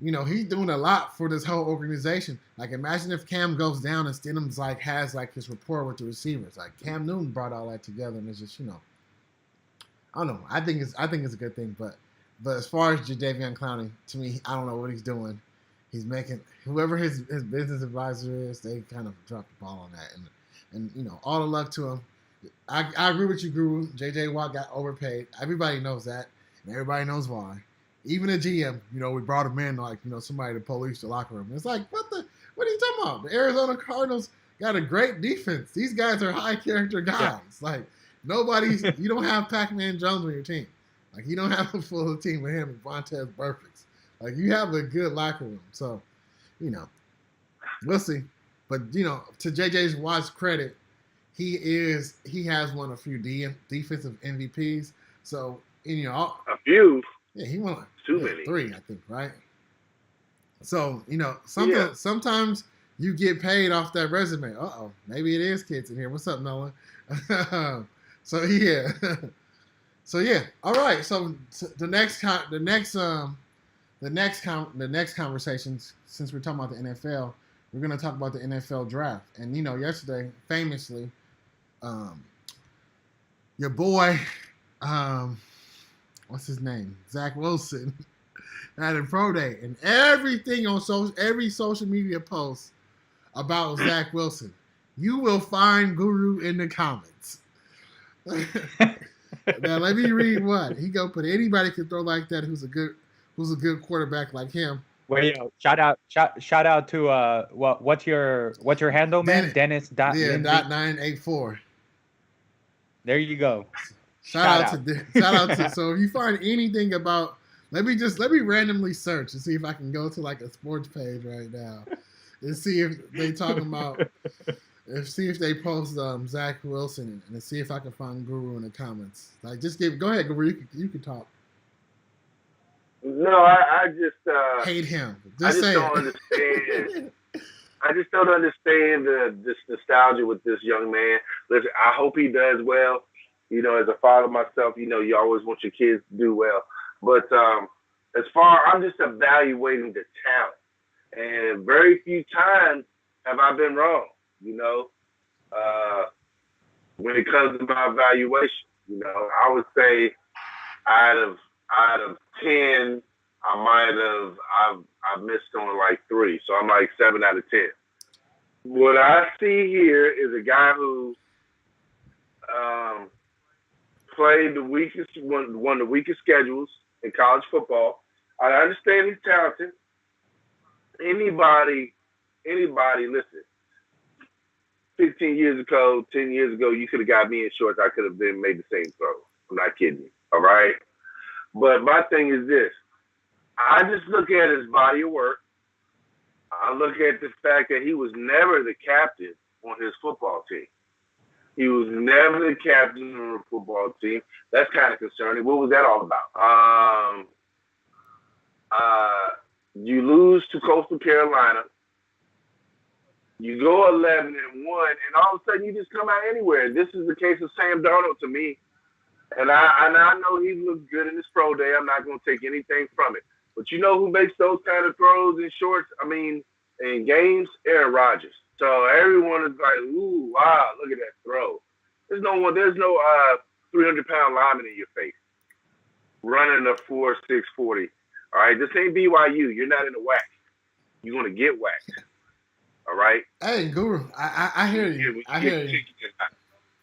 he's doing a lot for this whole organization. Like, imagine if Cam goes down and Stidham's like has like his rapport with the receivers. Like, Cam Newton brought all that together, and it's just, I don't know. I think it's a good thing, but as far as Jadeveon Clowney, to me, I don't know what he's doing. He's making whoever his business advisor is, they kind of dropped the ball on that, and all the luck to him. I agree with you, Guru. J.J. Watt got overpaid. Everybody knows that, and everybody knows why. Even the GM, we brought him in like, somebody to police the locker room. It's like, what are you talking about? The Arizona Cardinals got a great defense. These guys are high character guys. Yeah. Like, you don't have Pac-Man Jones on your team. Like, you don't have a full team with him and Vontaze Burficts. Like, you have a good locker room. So, we'll see. But, to J.J. Watt's credit, he has won a few defensive MVPs. So, a few. Yeah, he won too many. 3, I think, right? So, sometimes you get paid off that resume. Maybe it is kids in here. What's up, Noah? So yeah. All right. So the next conversation, since we're talking about the NFL, we're going to talk about the NFL draft. And yesterday, famously, your boy, what's his name? Zach Wilson had a pro day, and everything on every social media post about Zach Wilson, you will find Guru in the comments. Now let me read what he go put. Anybody can throw like that who's a good quarterback like him. Wait, shout out to what's your handle, man? Dennis. Yeah, .984. There you go. Shout out to. So if you find anything about, let me randomly search and see if I can go to like a sports page right now and see if they talking about, see if they post Zach Wilson, and see if I can find Guru in the comments. Like, go ahead, Guru. You can talk. No, I just hate him. I just don't understand. I just don't understand this nostalgia with this young man. Listen, I hope he does well. As a father myself, you always want your kids to do well. But I'm just evaluating the talent. And very few times have I been wrong, when it comes to my evaluation. I would say out of 10, I've missed on like 3. So I'm like 7 out of 10. What I see here is a guy who played one of the weakest schedules in college football. I understand he's talented. Anybody, listen, 15 years ago, 10 years ago, you could have got me in shorts. I could have made the same throw. I'm not kidding you. All right? But my thing is this. I just look at his body of work. I look at the fact that he was never the captain on his football team. He was never the captain on the football team. That's kind of concerning. What was that all about? You lose to Coastal Carolina. You go 11-1, and all of a sudden you just come out anywhere. This is the case of Sam Darnold to me. And I know he looked good in his pro day. I'm not going to take anything from it. But you know who makes those kind of throws in shorts? I mean, in games, Aaron Rodgers. So everyone is like, ooh, wow, look at that throw. There's no 300-pound lineman in your face running a 4.640. All right, this ain't BYU. You're not in the whack. You're gonna get whacked. All right. Hey, Guru, I hear you. I hear you.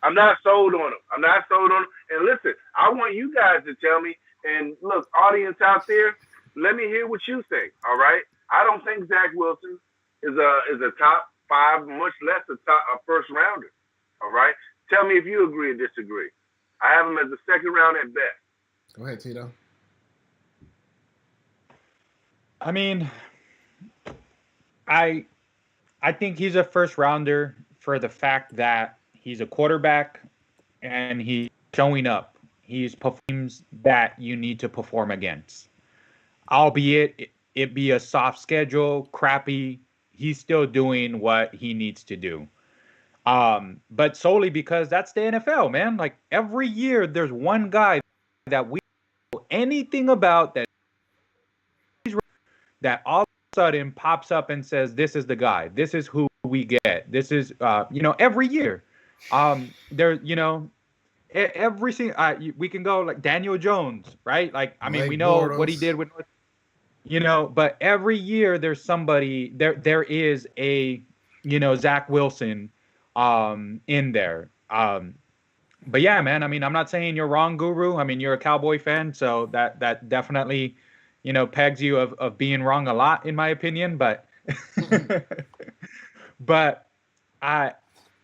I'm not sold on him. I'm not sold on him. And listen, I want you guys to tell me. And look, audience out there, let me hear what you think. All right. I don't think Zach Wilson is a top 5, much less a first rounder. All right. Tell me if you agree or disagree. I have him as a second round at best. Go ahead, Tito. I mean, I think he's a first rounder for the fact that he's a quarterback and he's showing up. He's performs that you need to perform against. Albeit it be a soft schedule, crappy, he's still doing what he needs to do. But solely because that's the NFL, man. Like every year there's one guy that we know anything about that all of a sudden pops up and says, this is the guy. This is who we get. This is, every year. Every single, we can go like Daniel Jones, right? Like, I mean, we know what he did with, but every year there's somebody, there is a, Zach Wilson in there. But yeah, man, I mean, I'm not saying you're wrong, Guru. I mean, you're a Cowboy fan, so that definitely pegs you of being wrong a lot, in my opinion. But but I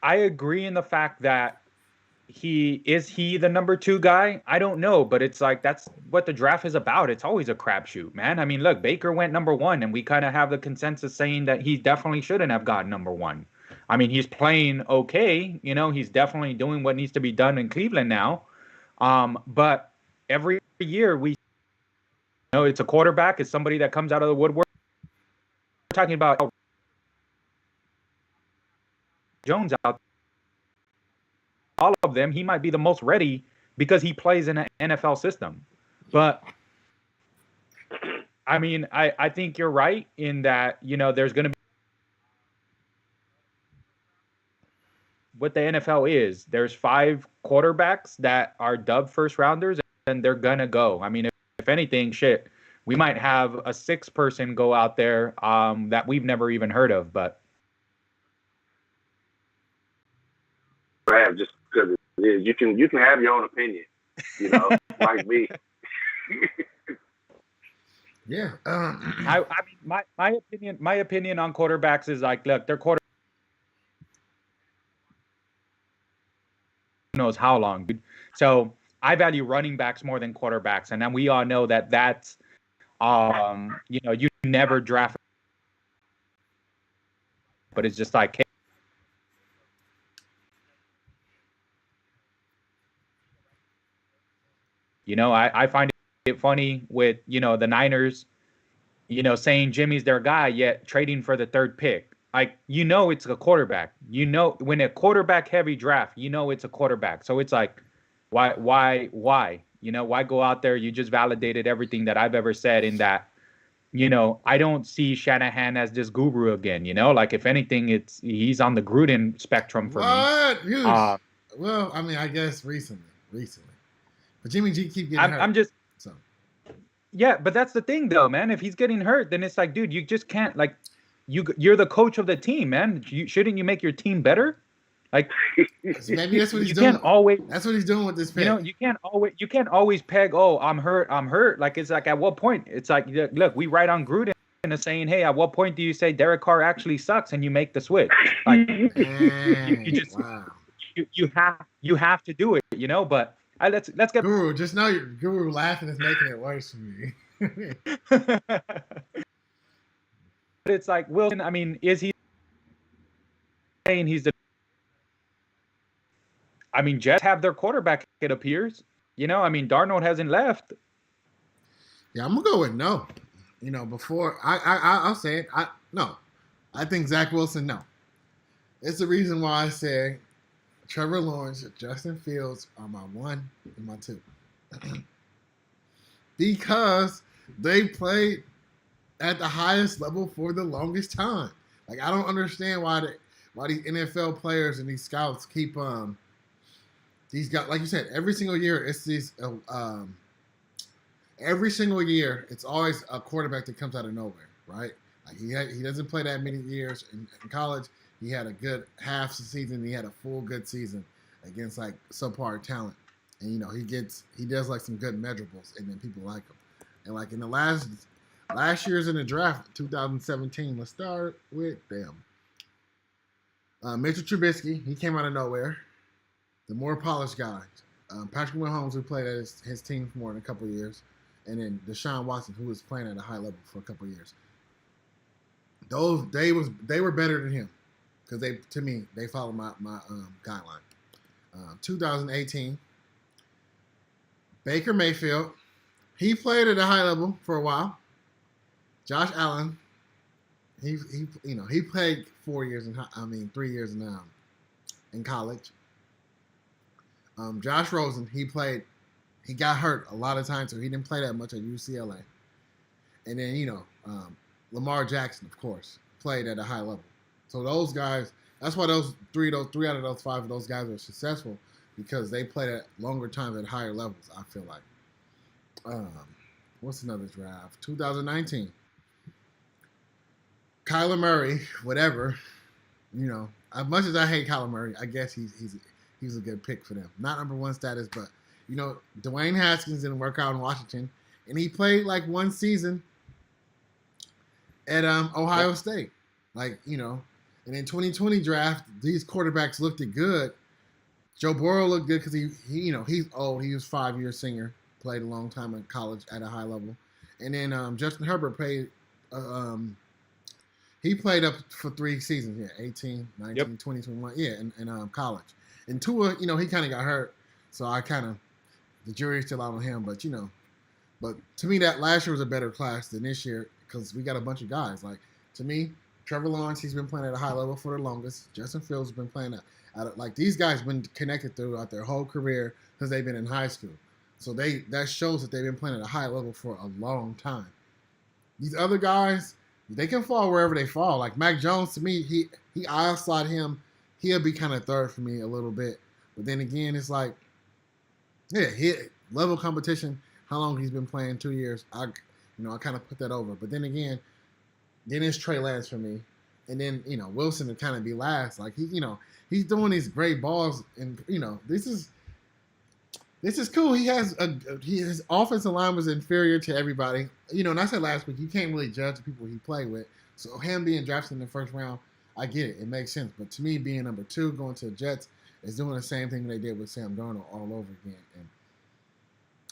agree in the fact that he the number 2 guy. I don't know, but it's like that's what the draft is about. It's always a crapshoot, man. I mean, look, Baker went number 1, and we kind of have the consensus saying that he definitely shouldn't have gotten number 1. I mean, he's playing okay. He's definitely doing what needs to be done in Cleveland now. But every year it's a quarterback. It's somebody that comes out of the woodwork. We're talking about Jones out. All of them, he might be the most ready because he plays in an NFL system. But I mean, I think you're right in that, there's going to be what the NFL is. There's 5 quarterbacks that are dubbed first rounders, and they're going to go. I mean, if anything, shit, we might have a 6th person go out there that we've never even heard of. But just because it is, you can have your own opinion, like me. Yeah. I mean, my opinion on quarterbacks is like, look, they're quarterbacks. Knows how long, dude. So I value running backs more than quarterbacks, and then we all know that that's you never draft, but it's just like, I find it funny with the Niners, saying Jimmy's their guy, yet trading for the 3rd pick. Like, it's a quarterback. When a quarterback heavy draft, it's a quarterback. So it's like, why? Why go out there? You just validated everything that I've ever said in that, I don't see Shanahan as this guru again, like if anything, he's on the Gruden spectrum for me. Well, I mean, I guess recently, but Jimmy G keep getting hurt. I'm just, so. Yeah, but that's the thing though, man. If he's getting hurt, then it's like, dude, you just can't like, you're the coach of the team, man. Shouldn't you make your team better? Like, maybe that's what he's doing. That's what he's doing with this pick. You can't always peg. Oh, I'm hurt. Like, it's like, at what point? It's like, look, we write on Gruden and saying, hey, at what point do you say Derek Carr actually sucks and you make the switch? Like, you just you have to do it, But let's get Guru. Just know your Guru laughing is making it worse for me. But it's like, Wilson, I mean, is he saying he's the... I mean, Jets have their quarterback, it appears. I mean, Darnold hasn't left. Yeah, I'm going to go with no. Before... I'll say it. No. I think Zach Wilson, no. It's the reason why I say Trevor Lawrence, Justin Fields are my 1 and my 2. Because they played at the highest level for the longest time. Like I don't understand why these NFL players and these scouts keep these guys, like you said, every single year it's these every single year it's always a quarterback that comes out of nowhere, right? Like he doesn't play that many years in college. He had a good half season. He had a full good season against like subpar talent, and he does like some good measurables, and then people like him. And like in the last year's in the draft, 2017. Let's start with them. Mitchell Trubisky, he came out of nowhere. The more polished guy. Patrick Mahomes, who played at his team for more than a couple of years. And then Deshaun Watson, who was playing at a high level for a couple of years. They were better than him. Because they followed my guideline. 2018, Baker Mayfield, he played at a high level for a while. Josh Allen, he played 3 years in college. Josh Rosen, he got hurt a lot of times, so he didn't play that much at UCLA. And then Lamar Jackson, of course, played at a high level. So those guys, that's why those three out of those five of those guys are successful, because they played at longer times at higher levels. I feel like. What's another draft? 2019. Kyler Murray, whatever. As much as I hate Kyler Murray, I guess he's a good pick for them. Not number one status, but Dwayne Haskins didn't work out in Washington, and he played like one season at Ohio State. And in 2020 draft, these quarterbacks looked good. Joe Burrow looked good because he's old. He was 5-year senior, played a long time in college at a high level, and then Justin Herbert played. He played up for 3 seasons, 18, 19, 20, 21, in college. And Tua, he kind of got hurt, so the jury's still out on him. But but to me, that last year was a better class than this year because we got a bunch of guys. Like, to me, Trevor Lawrence, he's been playing at a high level for the longest. Justin Fields has been playing these guys have been connected throughout their whole career because they've been in high school. So that shows that they've been playing at a high level for a long time. These other guys, they can fall wherever they fall. Like Mac Jones, to me, I'll slide him. He'll be kind of third for me a little bit. But then again, it's like, level competition. How long he's been playing? 2 years. I kind of put that over. But then again, it's Trey Lance for me. And then Wilson to kind of be last. Like he's doing these great balls, and this is cool. His offensive line was inferior to everybody. And I said last week, you can't really judge the people he played with. So him being drafted in the first round, I get it. It makes sense. But to me, being number 2, going to the Jets, is doing the same thing they did with Sam Darnold all over again. And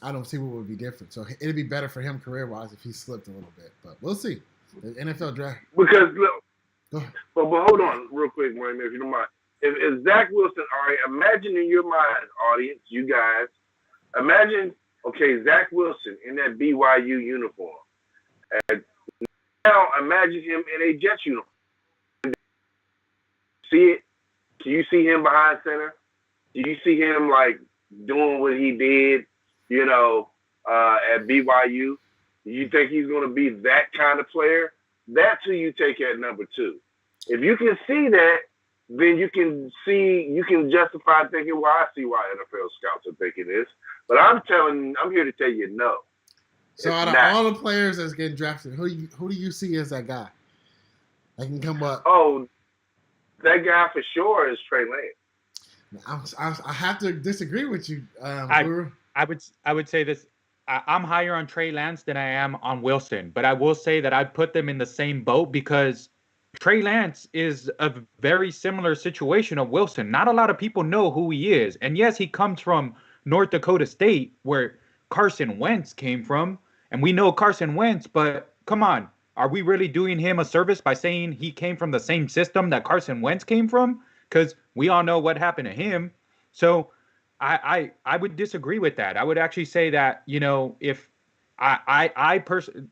I don't see what would be different. So it'd be better for him career-wise if he slipped a little bit. But we'll see. The NFL draft. Because, look, but hold on real quick, Raymond, if you don't mind. If Zach Wilson, all right, imagine in your mind, audience, you guys, imagine, Zach Wilson in that BYU uniform. And now imagine him in a Jets uniform. See it? Can you see him behind center? Do you see him doing what he did, at BYU? Do you think he's going to be that kind of player? That's who you take at number 2. If you can see that, then you can justify thinking, well, I see why NFL scouts are thinking this. But I'm here to tell you no. So out of all the players that's getting drafted, who do you see as that guy that can come up? Oh, that guy for sure is Trey Lance. I have to disagree with you. I would say this. I'm higher on Trey Lance than I am on Wilson, but I will say that I put them in the same boat because Trey Lance is a very similar situation of Wilson. Not a lot of people know who he is. And yes, he comes from North Dakota State, where Carson Wentz came from. And we know Carson Wentz, but come on. Are we really doing him a service by saying he came from the same system that Carson Wentz came from? Because we all know what happened to him. So I would disagree with that. I would actually say that, if I personally,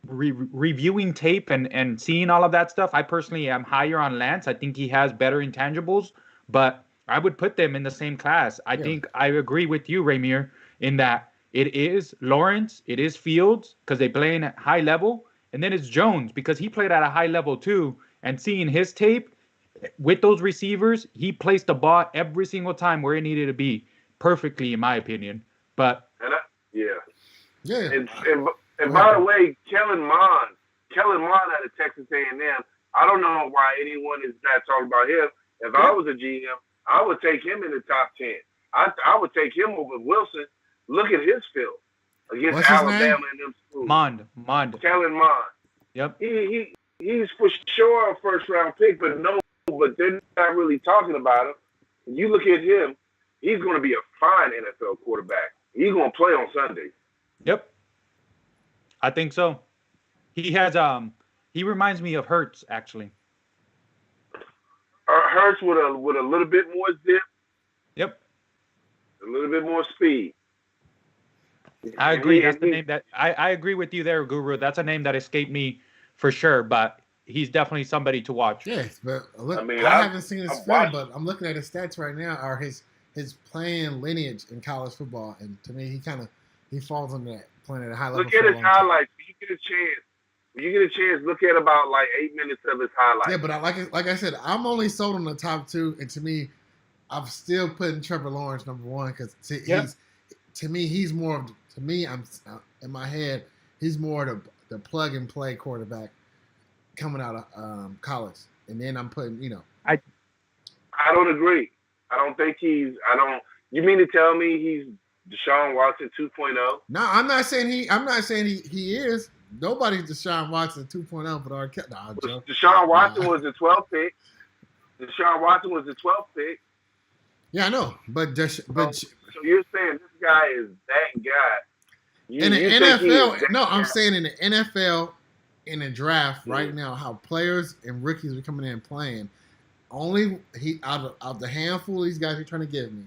reviewing tape and seeing all of that stuff, I personally am higher on Lance. I think he has better intangibles, but I would put them in the same class. I think I agree with you, Ramir, in that It is Lawrence, it is Fields because they play in at high level, and then it's Jones because he played at a high level too. And seeing his tape with those receivers, he placed the ball every single time where it needed to be perfectly, in my opinion. But yeah. Yeah. And by the way, Kellen Mond out of Texas A&M. I don't know why anyone is not talking about him. If I was a GM, I would take him in the top 10. I would take him over Wilson. Look at his film against Alabama and them schools. Mond. Kellen Mond. Yep. He's for sure a first round pick, but they're not really talking about him. When you look at him, he's going to be a fine NFL quarterback. He's going to play on Sunday. Yep. I think so. He has he reminds me of Hurts actually. Hurts with a little bit more zip. Yep. A little bit more speed. I agree. That's the name that I agree with you there, Guru. That's a name that escaped me for sure, but he's definitely somebody to watch. Yes, but look, I haven't seen his film, but I'm looking at his stats right now. Are his playing lineage in college football, and to me, he falls under that playing at a high level. Look at his highlights. When you get a chance, look at about like 8 minutes of his highlights. Yeah, but like I said, I'm only sold on the top two, and to me, I'm still putting Trevor Lawrence number one because he's more of I'm in my head, he's more the plug and play quarterback coming out of college, and then I'm putting I don't agree. I don't think You mean to tell me he's Deshaun Watson 2.0? No, I'm not saying he is. Nobody's Deshaun Watson 2.0, but Arquette. No, Deshaun Watson was the 12th pick. Yeah, I know, but so you're saying this guy is that guy? In the NFL, no, I'm saying in the NFL, in the draft right now, how players and rookies are coming in and playing. Only out of the handful of these guys you're trying to give me,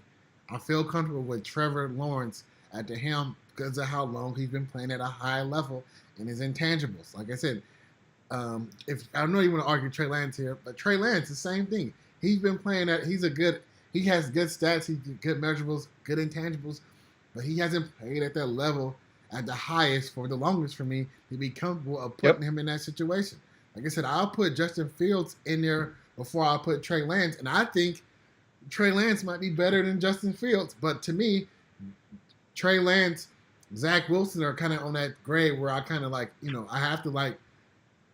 I feel comfortable with Trevor Lawrence at the helm because of how long he's been playing at a high level and his intangibles. Like I said, if I know you want to argue Trey Lance here, but Trey Lance, the same thing. He's been playing at. He has good stats, he's good measurables, good intangibles, but he hasn't played at that level at the highest for the longest for me to be comfortable of putting him in that situation. Like I said, I'll put Justin Fields in there before I put Trey Lance, and I think Trey Lance might be better than Justin Fields. But to me, Trey Lance, Zach Wilson are kind of on that grade where I kind of like, I have to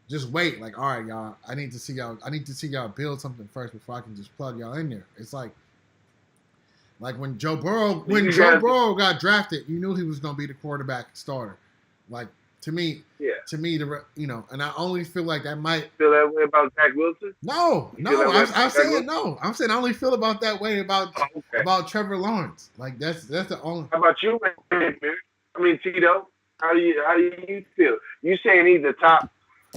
just wait. Like, all right, y'all, I need to see y'all build something first before I can just plug y'all in there. It's like when Joe Burrow got drafted, you knew he was going to be the quarterback starter. Like to me, and I only feel like that might feel that way about Zach Wilson. No, I'm saying no. I'm saying I only feel about that way about Trevor Lawrence. Like that's the only. How about you, man? I mean, Tito, how do you feel? You saying he's the top?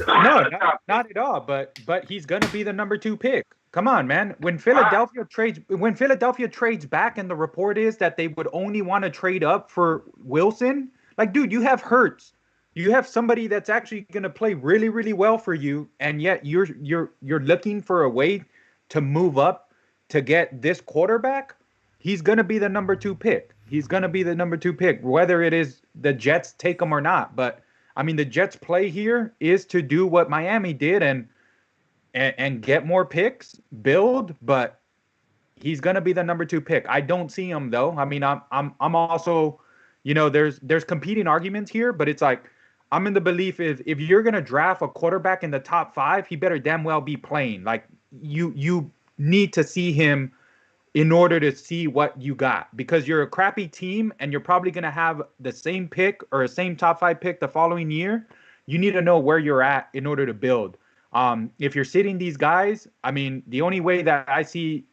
No, not at all. But he's gonna be the number 2 pick. Come on, man. When Philadelphia trades back, and the report is that they would only want to trade up for Wilson, like, dude, you have Hurts. You have somebody that's actually going to play really, really well for you, and yet you're looking for a way to move up to get this quarterback. He's going to be the number 2 pick. Whether it is the Jets take him or not. But I mean, the Jets' play here is to do what Miami did and get more picks, build. But he's going to be the number 2 pick. I don't see him though. I mean, I'm also, there's competing arguments here, but it's like, I'm in the belief if you're going to draft a quarterback in the top 5, he better damn well be playing. Like you need to see him in order to see what you got, because you're a crappy team and you're probably going to have the same pick or a same top 5 pick the following year. You need to know where you're at in order to build. If you're sitting these guys, I mean, the only way that I see,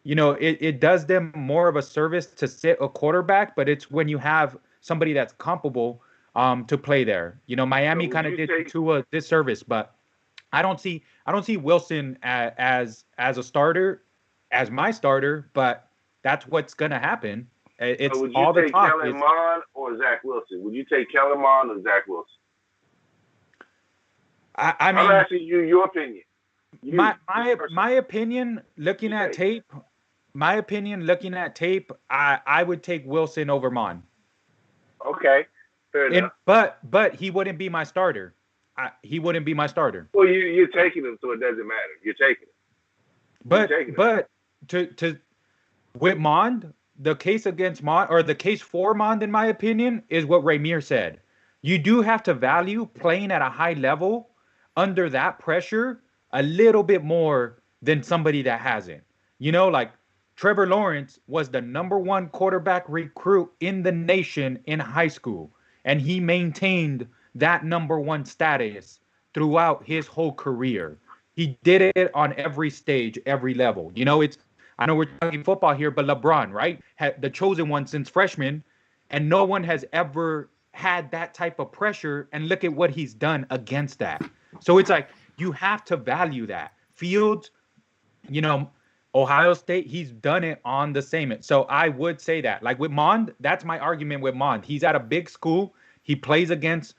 it does them more of a service to sit a quarterback, but it's when you have somebody that's comparable to play there. Miami kind of did to a disservice, but I don't see Wilson as a starter, as my starter, but that's what's gonna happen. It's so all the talk. Would you take Kellen Mond or Zach Wilson? Would you take Kellen Mond or Zach Wilson? I mean, I'm asking you your opinion. My opinion, looking at tape, I would take Wilson over Mond. Okay, fair enough. But he wouldn't be my starter. He wouldn't be my starter. Well, you're taking him, so it doesn't matter. You're taking him. But to with Mond, the case against Mond, or the case for Mond, in my opinion, is what Raymir said. You do have to value playing at a high level under that pressure a little bit more than somebody that hasn't. Like Trevor Lawrence was the #1 quarterback recruit in the nation in high school, and he maintained that #1 status throughout his whole career. He did it on every stage, every level. I know we're talking football here, but LeBron, right? Had the chosen one since freshman, and no one has ever had that type of pressure. And look at what he's done against that. So it's like you have to value that. Fields, Ohio State, he's done it on the same. So I would say that. Like with Mond, that's my argument with Mond. He's at a big school. He plays against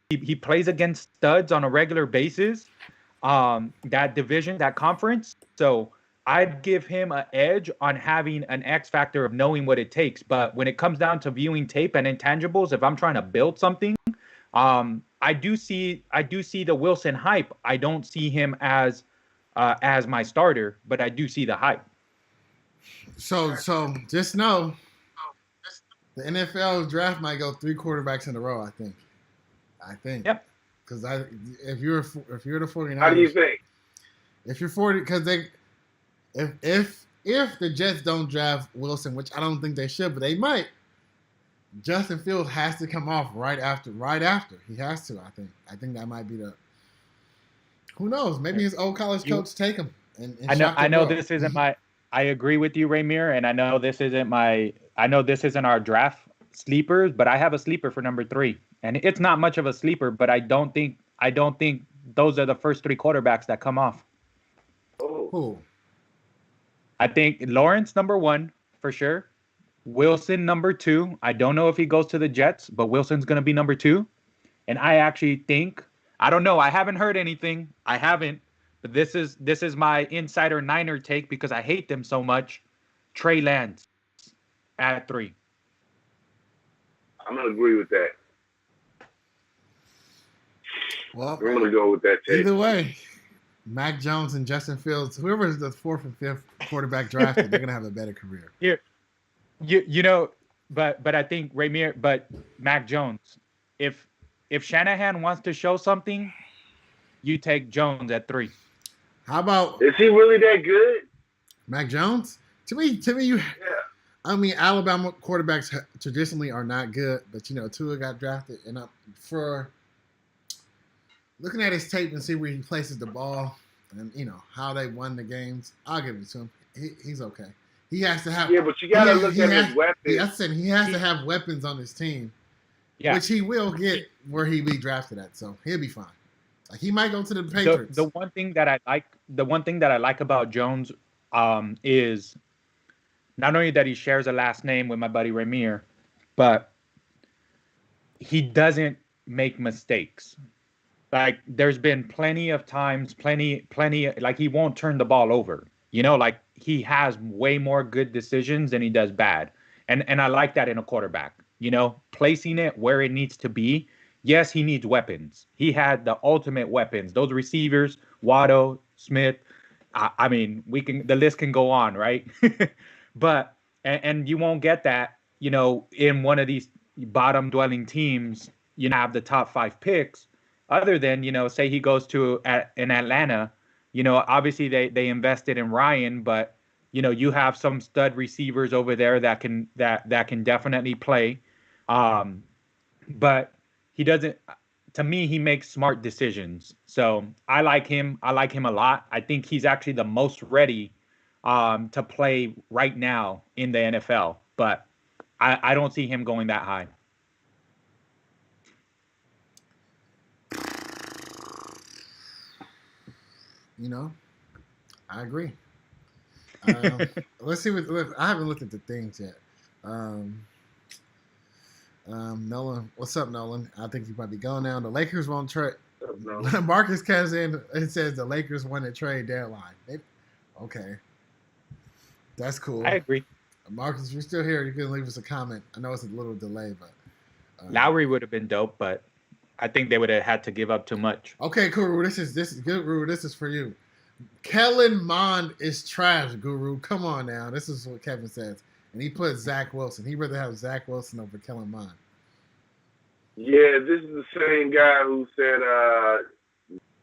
he plays against studs on a regular basis. That division, that conference. So I'd give him an edge on having an X factor of knowing what it takes. But when it comes down to viewing tape and intangibles, if I'm trying to build something, I do see the Wilson hype. I don't see him as my starter, but I do see the hype. So just know the NFL draft might go 3 quarterbacks in a row. I think. Yep. Because if you're the 49ers, how do you think? If you're 40, because if the Jets don't draft Wilson, which I don't think they should, but they might, Justin Fields has to come off right after. He has to. I think that might be the. Who knows? Maybe his old college coach take him. I know this isn't my. I agree with you, Raymir, and I know this isn't our draft sleepers, but I have a sleeper for number 3, and it's not much of a sleeper, but I don't think those are the first 3 quarterbacks that come off. Who? I think Lawrence #1 for sure. Wilson #2. I don't know if he goes to the Jets, but Wilson's going to be #2. And I actually think, I don't know, I haven't heard anything. I haven't, but this is my insider Niner take because I hate them so much. Trey Lance at 3. I'm going to agree with that. Well, I'm going to go with that take. Either way, Mac Jones and Justin Fields, whoever is the 4th and 5th quarterback drafted, they're going to have a better career. Here, but I think Raymir, but Mac Jones, if Shanahan wants to show something, you take Jones at 3. How about? Is he really that good? Mac Jones? To me, you. Yeah. I mean, Alabama quarterbacks traditionally are not good, but Tua got drafted, and for looking at his tape and see where he places the ball, and how they won the games, I'll give it to him. He's okay. He has to have. Yeah, but you got to look at his weapons. He has to have weapons on his team, which he will get where he be drafted at. So he'll be fine. Like he might go to the Patriots. The one thing that I like about Jones is not only that he shares a last name with my buddy Raymir, but he doesn't make mistakes. Like there's been plenty of times, plenty, like he won't turn the ball over. Like he has way more good decisions than he does bad. And I like that in a quarterback, placing it where it needs to be. Yes, he needs weapons. He had the ultimate weapons. Those receivers, Waddle, Smith. I mean, the list can go on, right? But and you won't get that, in one of these bottom dwelling teams, have the top 5 picks, other than, say he goes to in Atlanta, obviously they invested in Ryan, but you have some stud receivers over there that can definitely play. But he doesn't, to me, he makes smart decisions. So I like him. I like him a lot. I think he's actually the most ready to play right now in the NFL, but I don't see him going that high. I agree. Let's see I haven't looked at the things yet. Nolan, what's up, Nolan? I think you might be going now. The Lakers won't trade. Marcus comes in and says the Lakers want to trade deadline. Okay, that's cool. I agree. Marcus, if you're still here, you can leave us a comment. I know it's a little delay, but Lowry would have been dope, but I think they would have had to give up too much. okay, Guru. This is good, Guru. This is for you. Kellen Mond is trash, Guru. Come on now. This is what Kevin says. And he put Zach Wilson. He'd rather have Zach Wilson over Kellen Mond. Yeah, this is the same guy who said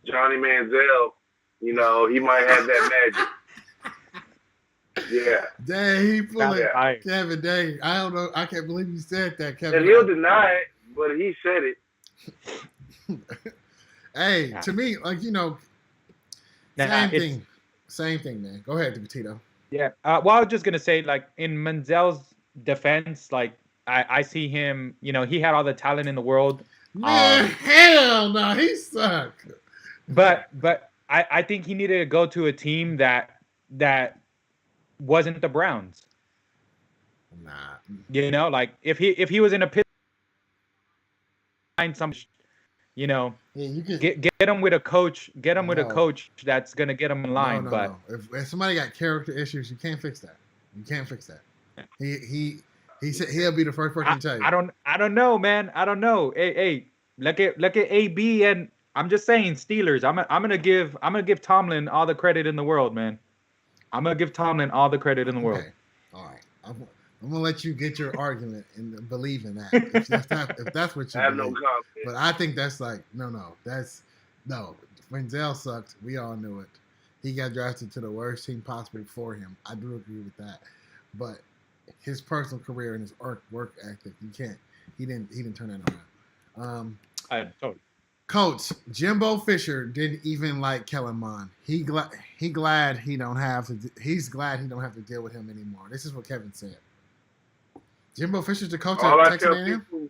Johnny Manziel, he might have that magic. Yeah. Dang, he pulled it. Right. Kevin, dang. I don't know. I can't believe you said that, Kevin. And he'll deny it, but he said it. Hey, Yeah. to me, Same thing, man. Go ahead, Tito. Yeah. Well, I was just gonna say, like, in Manziel's defense, like, I see him. He had all the talent in the world. Man, hell no, he sucked. But I think he needed to go to a team that wasn't the Browns. Nah. Like if he was in a pit, find some, Yeah, you can get him with a coach. Get him with a coach that's gonna get him in line. No. If somebody got character issues, you can't fix that. You can't fix that. He said he'll be the first person to tell you. I don't know, man. I don't know. Hey, look at AB, and I'm just saying Steelers. I'm gonna give Tomlin all the credit in the world, man. I'm gonna give Tomlin all the credit in the world. Okay. All right. I'm gonna let you get your argument and believe in that. If that's what you I have believe. no confidence. But I think that's no. Manziel sucked. We all knew it. He got drafted to the worst team possible for him. I do agree with that. But his personal career and his work ethic, he didn't turn that around. I totally. Coach Jimbo Fisher didn't even like Kellen Mond. He's glad he don't have to deal with him anymore. This is what Kevin said. Jimbo Fisher's the coach at Texas A&M.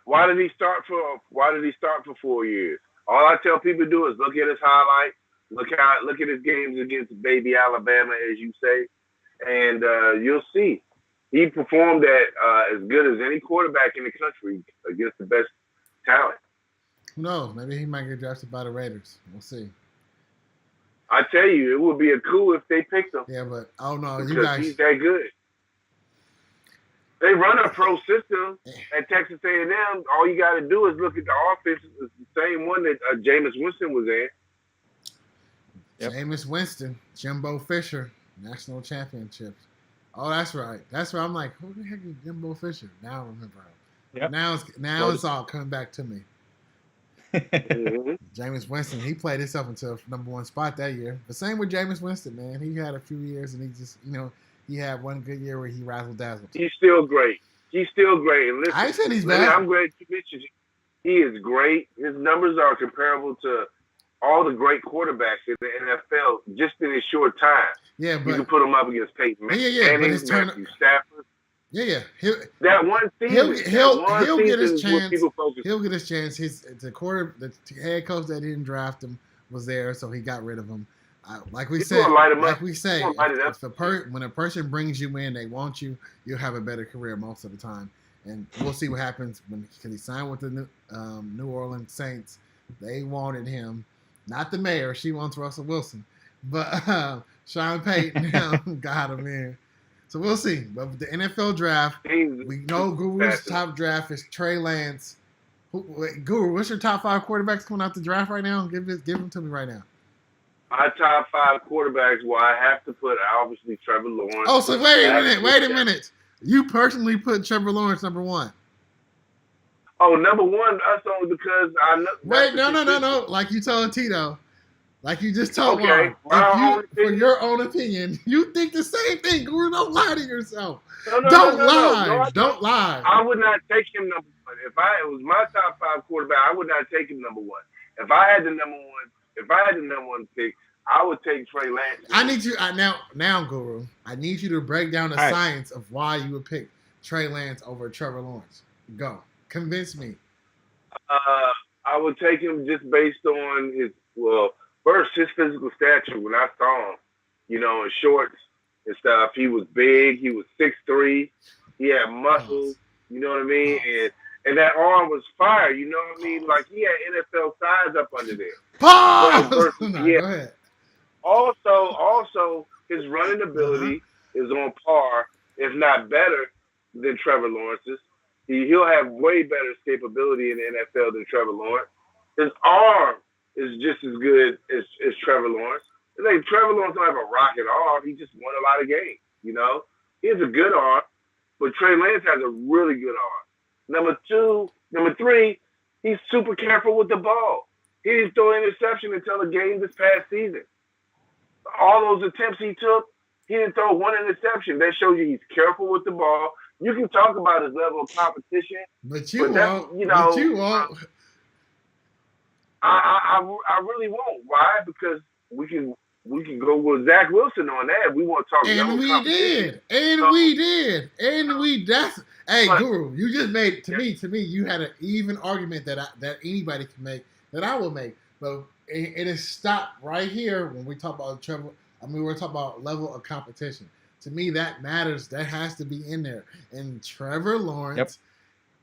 Why did he start for 4 years? All I tell people to do is look at his highlights, look at his games against baby Alabama, as you say, and you'll see he performed as good as any quarterback in the country against the best talent. Who knows? Maybe he might get drafted by the Raiders. We'll see. I tell you, it would be a coup if they picked him. Yeah, but no, because you guys. He's that good. They run a pro system at Texas A&M. All you got to do is look at the offense. It's the same one that Jameis Winston was in. Yep. Jameis Winston, Jimbo Fisher, national championships. Oh, that's right. I'm like, who the heck is Jimbo Fisher? Now I remember him. Yep. Now it's all coming back to me. Mm-hmm. Jameis Winston, he played himself into a number one spot that year. The same with Jameis Winston, man. He had a few years, and he just, he had one good year where he razzle dazzled. He's still great. And listen, I said he's bad. I'm glad you mentioned him. He is great. His numbers are comparable to all the great quarterbacks in the NFL just in a short time. Yeah, but you can put him up against Peyton Manning, but his Matthew Stafford. Yeah. That one season, he'll get his chance. He'll get his chance. The head coach that didn't draft him was there, so he got rid of him. Like we say, when a person brings you in, they want you. You'll have a better career most of the time, and we'll see what happens because he signed with the New Orleans Saints. They wanted him, not the mayor. She wants Russell Wilson, but Sean Payton got him in. So we'll see. But the NFL draft, we know Guru's top draft is Trey Lance. Guru, what's your top 5 quarterbacks coming out the draft right now? Give them to me right now. My top 5 quarterbacks, well, I have to put obviously Trevor Lawrence. Oh, so wait a minute. You personally put Trevor Lawrence number 1. Oh, number 1, that's only because I know. Wait, no. Like you told Tito. Like you just told Warren. For your own opinion, you think the same thing. Guru, don't lie to yourself. Don't lie. I would not take him number 1. If it was my top 5 quarterback, I would not take him number 1. If I had the number one pick, I would take Trey Lance. I need you now, Guru. I need you to break down the science of why you would pick Trey Lance over Trevor Lawrence. Go, convince me. I would take him just based on his physical stature. When I saw him, in shorts and stuff, he was big. He was 6'3". He had muscles. You know what I mean? And that arm was fire. You know what I mean? Like he had NFL size up under there. Go ahead. Also, his running ability is on par, if not better, than Trevor Lawrence's. He'll have way better escapability in the NFL than Trevor Lawrence. His arm is just as good as Trevor Lawrence. It's like Trevor Lawrence don't have a rocket arm. He just won a lot of games, you know? He has a good arm, but Trey Lance has a really good arm. Number three, he's super careful with the ball. He didn't throw an interception until the game this past season. All those attempts he took, he didn't throw one interception. That shows you he's careful with the ball. You can talk about his level of competition, but you won't. I really won't. Why? Because we can go with Zach Wilson on that. We want to talk. And we did. Hey, Guru, you just made to me. You had an even argument that anybody can make, that I will make, but it is stopped right here when we talk about Trevor. We're talking about level of competition. To me, that matters. That has to be in there. And Trevor Lawrence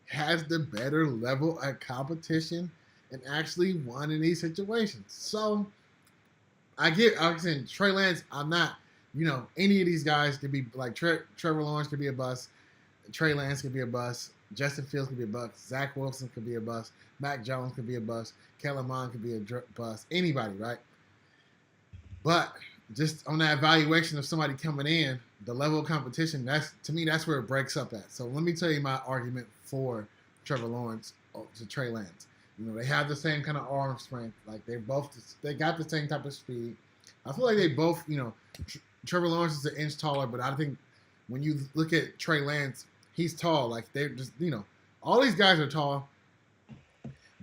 has the better level of competition and actually won in these situations. So I'm saying Trey Lance, I'm not, any of these guys could be like Trevor Lawrence could be a bust. Trey Lance could be a bust. Justin Fields could be a bust. Zach Wilson could be a bust. Mac Jones could be a bust. Kellen Mond could be a bust. Anybody, right? But just on that evaluation of somebody coming in, the level of competition, that's where it breaks up at. So let me tell you my argument for Trevor Lawrence to Trey Lance. They have the same kind of arm strength. Like they got the same type of speed. I feel like they both, Trevor Lawrence is an inch taller, but I think when you look at Trey Lance, he's tall. Like they're just, all these guys are tall.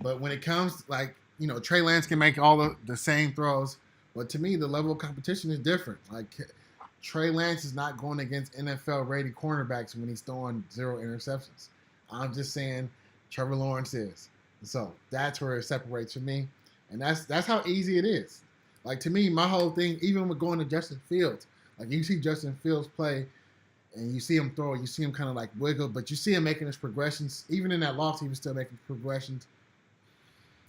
But when it comes, like, Trey Lance can make all the same throws. But to me, the level of competition is different. Like, Trey Lance is not going against NFL-rated cornerbacks when he's throwing 0 interceptions. I'm just saying Trevor Lawrence is. So that's where it separates for me. And that's how easy it is. Like, to me, my whole thing, even with going to Justin Fields, like, you see Justin Fields play, and you see him throw, you see him kind of, like, wiggle, but you see him making his progressions. Even in that loss, he was still making progressions.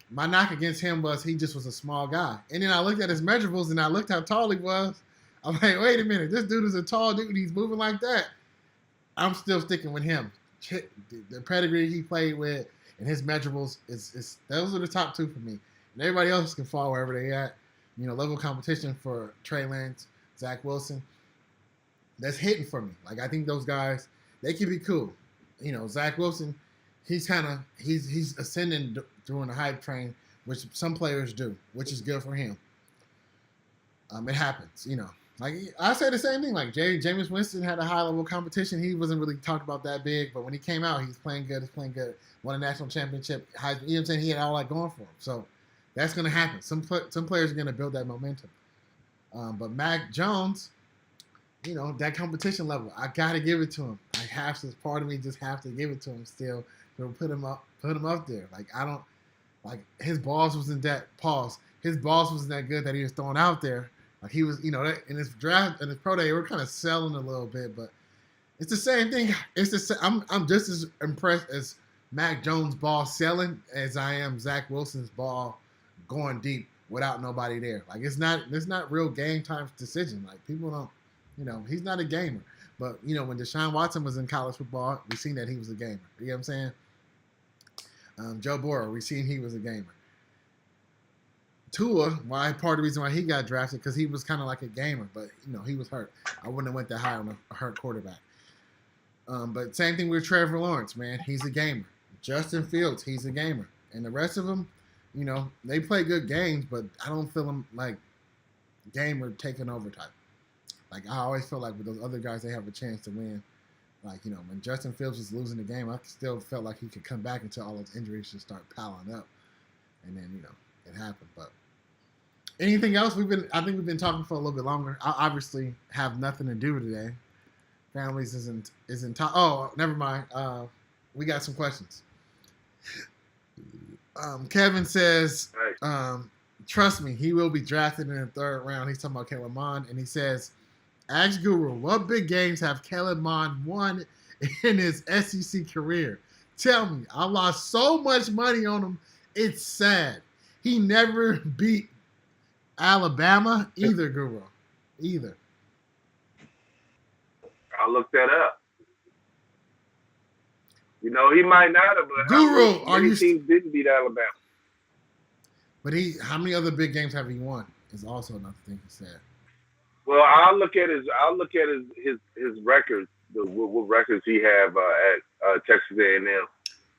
My knock against him was he just was a small guy. And then I looked at his measurables, and I looked how tall he was. I'm like, wait a minute, this dude is a tall dude, and he's moving like that. I'm still sticking with him. The pedigree he played with and his measurables, those are the top two for me. And everybody else can fall wherever they at. Level of competition for Trey Lance, Zach Wilson, that's hitting for me. Like, I think those guys, they can be cool. Zach Wilson, he's ascending during the hype train, which some players do, which is good for him. It happens, Like, I say the same thing. Like, Jameis Winston had a high level of competition. He wasn't really talked about that big, but when he came out, he's playing good. Won a national championship. You know what I'm saying? He had all that going for him. So that's going to happen. Some players are going to build that momentum. But Mac Jones, that competition level, I got to give it to him. I have to. Part of me just have to give it to him still to put him up there. Like, I don't, like, his balls wasn't that, his balls wasn't that good that he was throwing out there. Like, he was, in his draft and his pro day, we're kind of selling a little bit, but it's the same thing. I'm just as impressed as Mac Jones' ball selling as I am Zach Wilson's ball going deep without nobody there. Like, it's not real game time decision. Like, people don't, he's not a gamer. But, when Deshaun Watson was in college football, we seen that he was a gamer. You know what I'm saying? Joe Burrow, we seen he was a gamer. Tua, part of the reason why he got drafted, because he was kind of like a gamer, but, he was hurt. I wouldn't have went that high on a hurt quarterback. But same thing with Trevor Lawrence, man. He's a gamer. Justin Fields, he's a gamer. And the rest of them, they play good games, but I don't feel them like gamer taking over type. Like, I always feel like with those other guys, they have a chance to win. Like, when Justin Fields was losing the game, I still felt like he could come back until all those injuries just start piling up. And then, it happened. But anything else? I think we've been talking for a little bit longer. I obviously have nothing to do today. Families isn't talk. Oh, never mind. We got some questions. Kevin says, trust me, he will be drafted in the 3rd round. He's talking about Kellen Mond, and he says, ask Guru, what big games have Kellen Mond won in his SEC career? Tell me, I lost so much money on him, it's sad. He never beat Alabama either, Guru. Either. I'll look that up. You know, he might not have, but Guru, many teams didn't beat Alabama. But how many other big games have he won? Is also another thing he said. Well, I'll look at his records, what records he have at Texas A&M,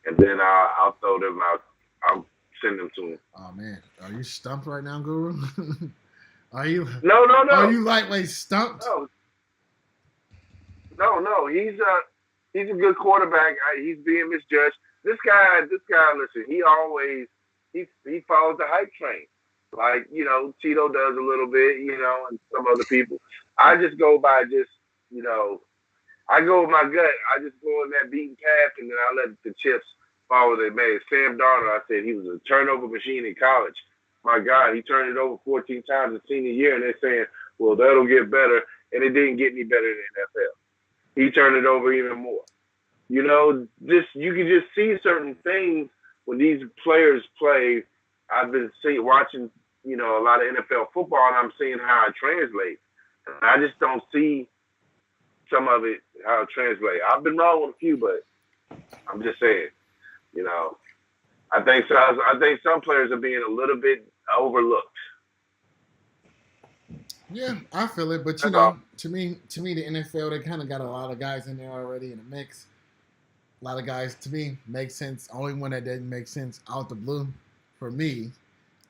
and then I'll throw them out. I'll send them to him. Oh man, are you stumped right now, Guru? Are you? No. Are you lightweight stumped? No. He's a good quarterback. He's being misjudged. This guy. Listen, he follows the hype train, like Tito does a little bit, and some other people. I just go by I go with my gut. I just go in that beaten path, and then I let the chips fall where they may. Sam Darnold, I said he was a turnover machine in college. My God, he turned it over 14 times his senior year, and they're saying, well, that'll get better, and it didn't get any better in the NFL. He turned it over even more. You can just see certain things when these players play. I've been watching, a lot of NFL football, and I'm seeing how it translates. And I just don't see some of it, how it translates. I've been wrong with a few, but I'm just saying, I think some players are being a little bit overlooked. Yeah, I feel it, but to me, the NFL, they kind of got a lot of guys in there already in the mix. A lot of guys, to me, make sense. Only one that didn't make sense out the blue for me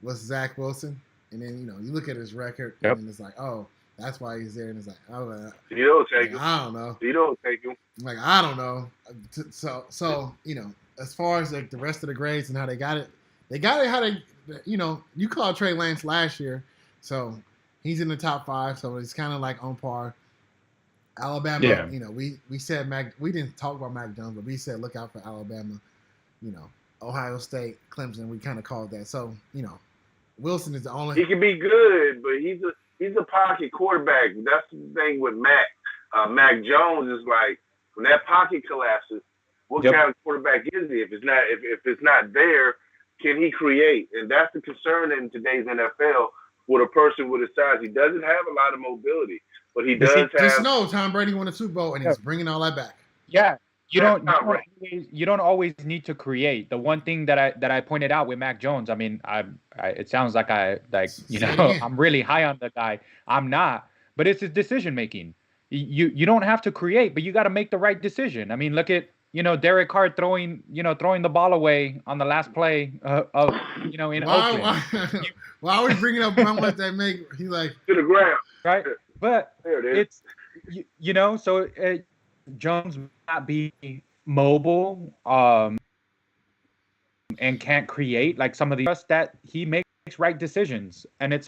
was Zach Wilson. And then, you look at his record, and then it's like, oh, that's why he's there. And it's like, oh, you don't take him. I don't know. You don't take him. Like, I don't know. So as far as like the rest of the grades and how they got it how they, you called Trey Lance last year, so he's in the top 5, so it's kind of like on par. Alabama, we said we didn't talk about Mac Jones, but we said look out for Alabama. Ohio State, Clemson, we kind of called that. So, Wilson is the only. He can be good, but he's a pocket quarterback. That's the thing with Mac. Mac Jones is like when that pocket collapses, what kind of quarterback is he? If it's not there, can he create? And that's the concern in today's NFL with a person with his size. He doesn't have a lot of mobility, but he does have. Just know Tom Brady won a Super Bowl, and he's bringing all that back. Yeah. You don't always need to create. The one thing that I pointed out with Mac Jones, I mean, it sounds like I'm really high on the guy. I'm not, but it's his decision making. You don't have to create, but you got to make the right decision. I mean, look at Derek Carr throwing the ball away on the last play in Oakland. Why are we bringing up moments that make he like to the ground, right? But there it is. It's so. Jones may not be mobile and can't create like some of the rest that he makes right decisions, and it's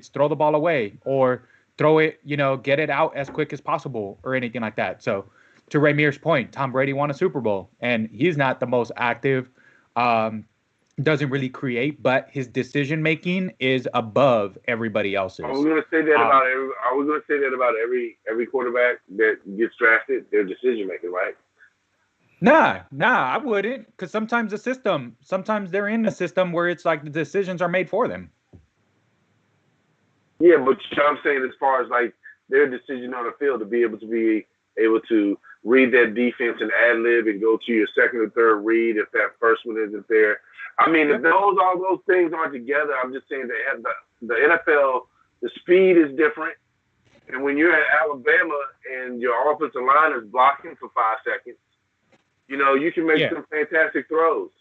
throw the ball away or throw it, get it out as quick as possible or anything like that. So to Ramir's point, Tom Brady won a Super Bowl and he's not the most active, doesn't really create, but his decision making is above everybody else's. Are we going to say that about every quarterback that gets drafted? Their decision making, right? Nah, I wouldn't, because sometimes they're in the system where it's like the decisions are made for them. Yeah, but I'm saying as far as like their decision on the field to be able to read that defense and ad lib and go to your second or third read if that first one isn't there. I mean, if all those things aren't together, I'm just saying that the NFL, the speed is different. And when you're at Alabama and your offensive line is blocking for 5 seconds, you can make some fantastic throws.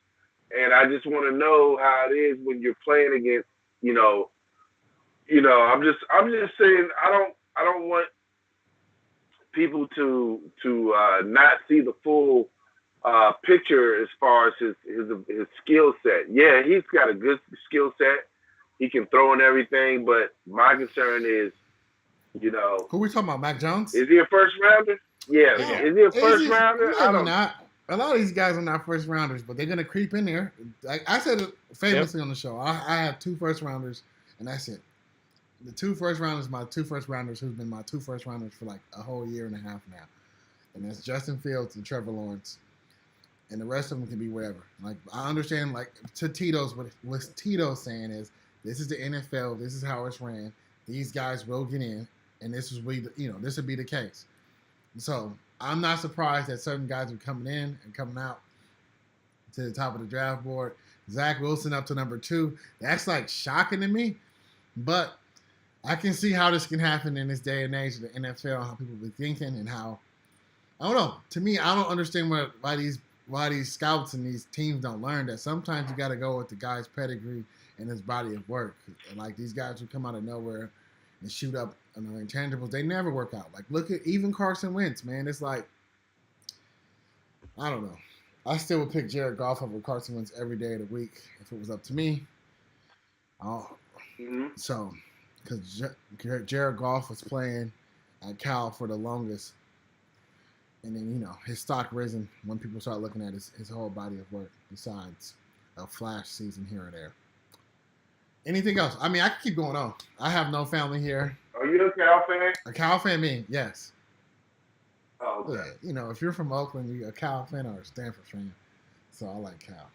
And I just want to know how it is when you're playing against, I'm just saying I don't want people to not see the full picture as far as his skill set. Yeah, he's got a good skill set. He can throw and everything, but my concern is, who we talking about? Mac Jones? Is he a first rounder? Yeah. Is he a first rounder? I don't know. A lot of these guys are not first rounders, but they're gonna creep in there. Like I said it famously on the show, I have 2 first rounders, and that's it. The 2 first rounders, my 2 first rounders, who've been my 2 first rounders for like a whole year and a half now, and that's Justin Fields and Trevor Lawrence. And the rest of them can be wherever. Like, I understand, like, to Tito's, what Tito's saying is, this is the NFL, this is how it's ran, these guys will get in, and this will be the case. So I'm not surprised that certain guys are coming in and coming out to the top of the draft board. Zach Wilson up to number 2. That's like shocking to me, but I can see how this can happen in this day and age of the NFL, how people be thinking, and how I don't know. To me, I don't understand why these scouts and these teams don't learn that sometimes you got to go with the guy's pedigree and his body of work. And like these guys who come out of nowhere and shoot up intangibles, they never work out. Like look at even Carson Wentz, man. It's like I don't know. I still would pick Jared Goff over Carson Wentz every day of the week if it was up to me. So, because Jared Goff was playing at Cal for the longest, and then his stock risen when people start looking at his whole body of work. Besides a flash season here or there. Anything else? I mean, I could keep going on. I have no family here. Are you a Cal fan? A Cal fan, me, yes. Oh, okay. Yeah, if you're from Oakland, you're a Cal fan or a Stanford fan. So I like Cal.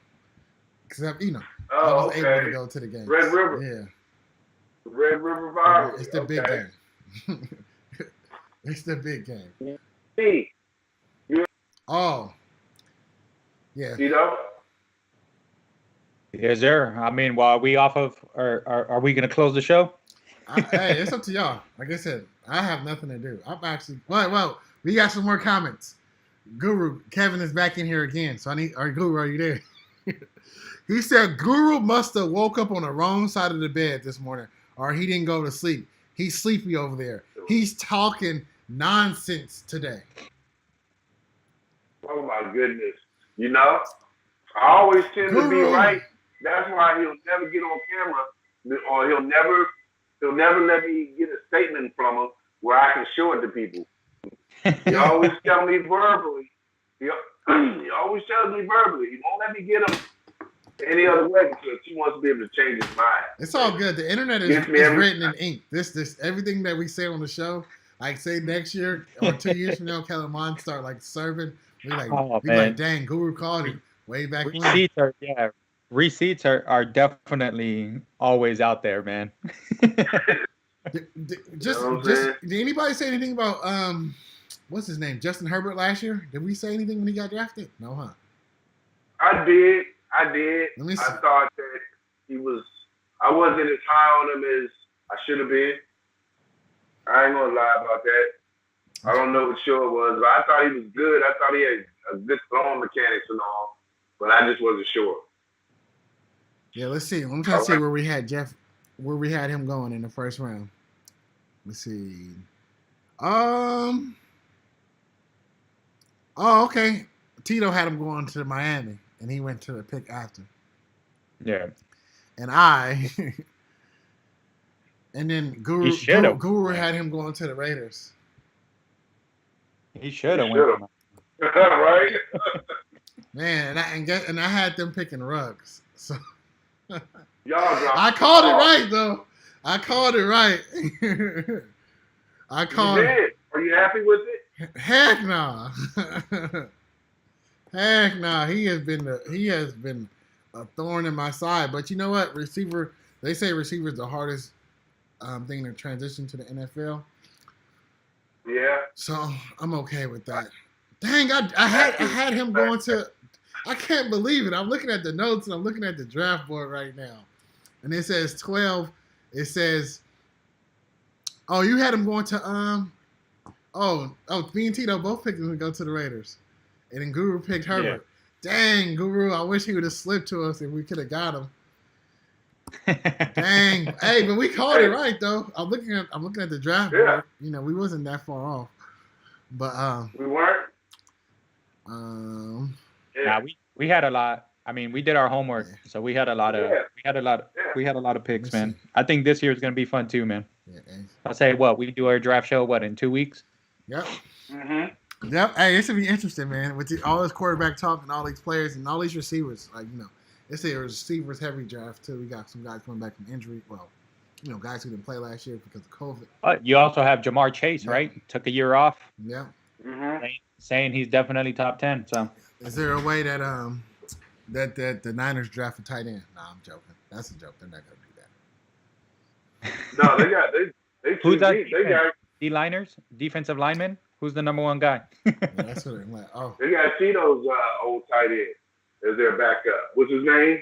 Except, I was able to go to the game. Red River. Yeah. Red River Virus. It's the big game. It's the big game. Hey. Oh. Yeah. Yes, sir. I mean, while we off of, are we going to close the show? Hey, it's up to y'all. Like I said, I have nothing to do. I'm actually, well, we got some more comments. Guru, Kevin is back in here again. So Guru, are you there? He said Guru must have woke up on the wrong side of the bed this morning, or he didn't go to sleep. He's sleepy over there. He's talking nonsense today. Oh my goodness. I always tend to be right. That's why he'll never get on camera, or he'll never let me get a statement from him where I can show it to people. He always tells me verbally. He always tells me verbally. He won't let me get him any other way because he wants to be able to change his mind. It's all good. The internet is written in ink. This everything that we say on the show, like say next year or 2 years from now, Kellerman start like serving. We like, dang, Guru called it way back when. Receipts are definitely always out there, man. Did anybody say anything about what's his name, Justin Herbert last year? Did we say anything when he got drafted? No, huh? I did. Let me see. I thought that I wasn't as high on him as I should have been. I ain't gonna lie about that. I don't know what show it was, but I thought he was good. I thought he had a good throwing mechanics and all, but I just wasn't sure. Yeah, let's see. I'm trying to see where we had him going in the first round. Let's see. Oh, okay. Tito had him going to Miami, and he went to the pick after. Yeah. And and then Guru had him going to the Raiders. He should have went. Right? Man, and I had them picking Ruggs. So I called it right though. I called it right. I called it. Are you happy with it? Heck no. Heck no. He has been a thorn in my side. But you know what? They say receiver is the hardest thing to transition to the NFL. Yeah. So I'm okay with that. Dang, I had him going to. I can't believe it. I'm looking at the notes and I'm looking at the draft board right now, and it says 12. It says, "Oh, you had him going to me and Tito both picked him to go to the Raiders, and then Guru picked Herbert. Yeah. Dang, Guru, I wish he would have slipped to us if we could have got him. Dang, hey, but we called it right though. I'm looking at the draft board. We wasn't that far off, but we weren't. Yeah, we had a lot. I mean, we did our homework, so we had a lot of picks, man. I think this year is gonna be fun too, man. Yeah, I'll say we do our draft show in 2 weeks. Yep. Mm-hmm. Yep. Hey, this should be interesting, man. With all this quarterback talk and all these players and all these receivers, it's a receivers heavy draft too. We got some guys coming back from injury. Well, guys who didn't play last year because of COVID. You also have Jamar Chase, right? Took a year off. Yeah. Mm-hmm. Saying he's definitely top 10. So, is there a way that that the Niners draft a tight end? No, I'm joking. That's a joke. They're not gonna do that. No, they got who's that? They got D-liners, defensive linemen. Who's the number one guy? Yeah, that's what I'm like. Oh, They got Tito's old tight end as their backup. What's his name?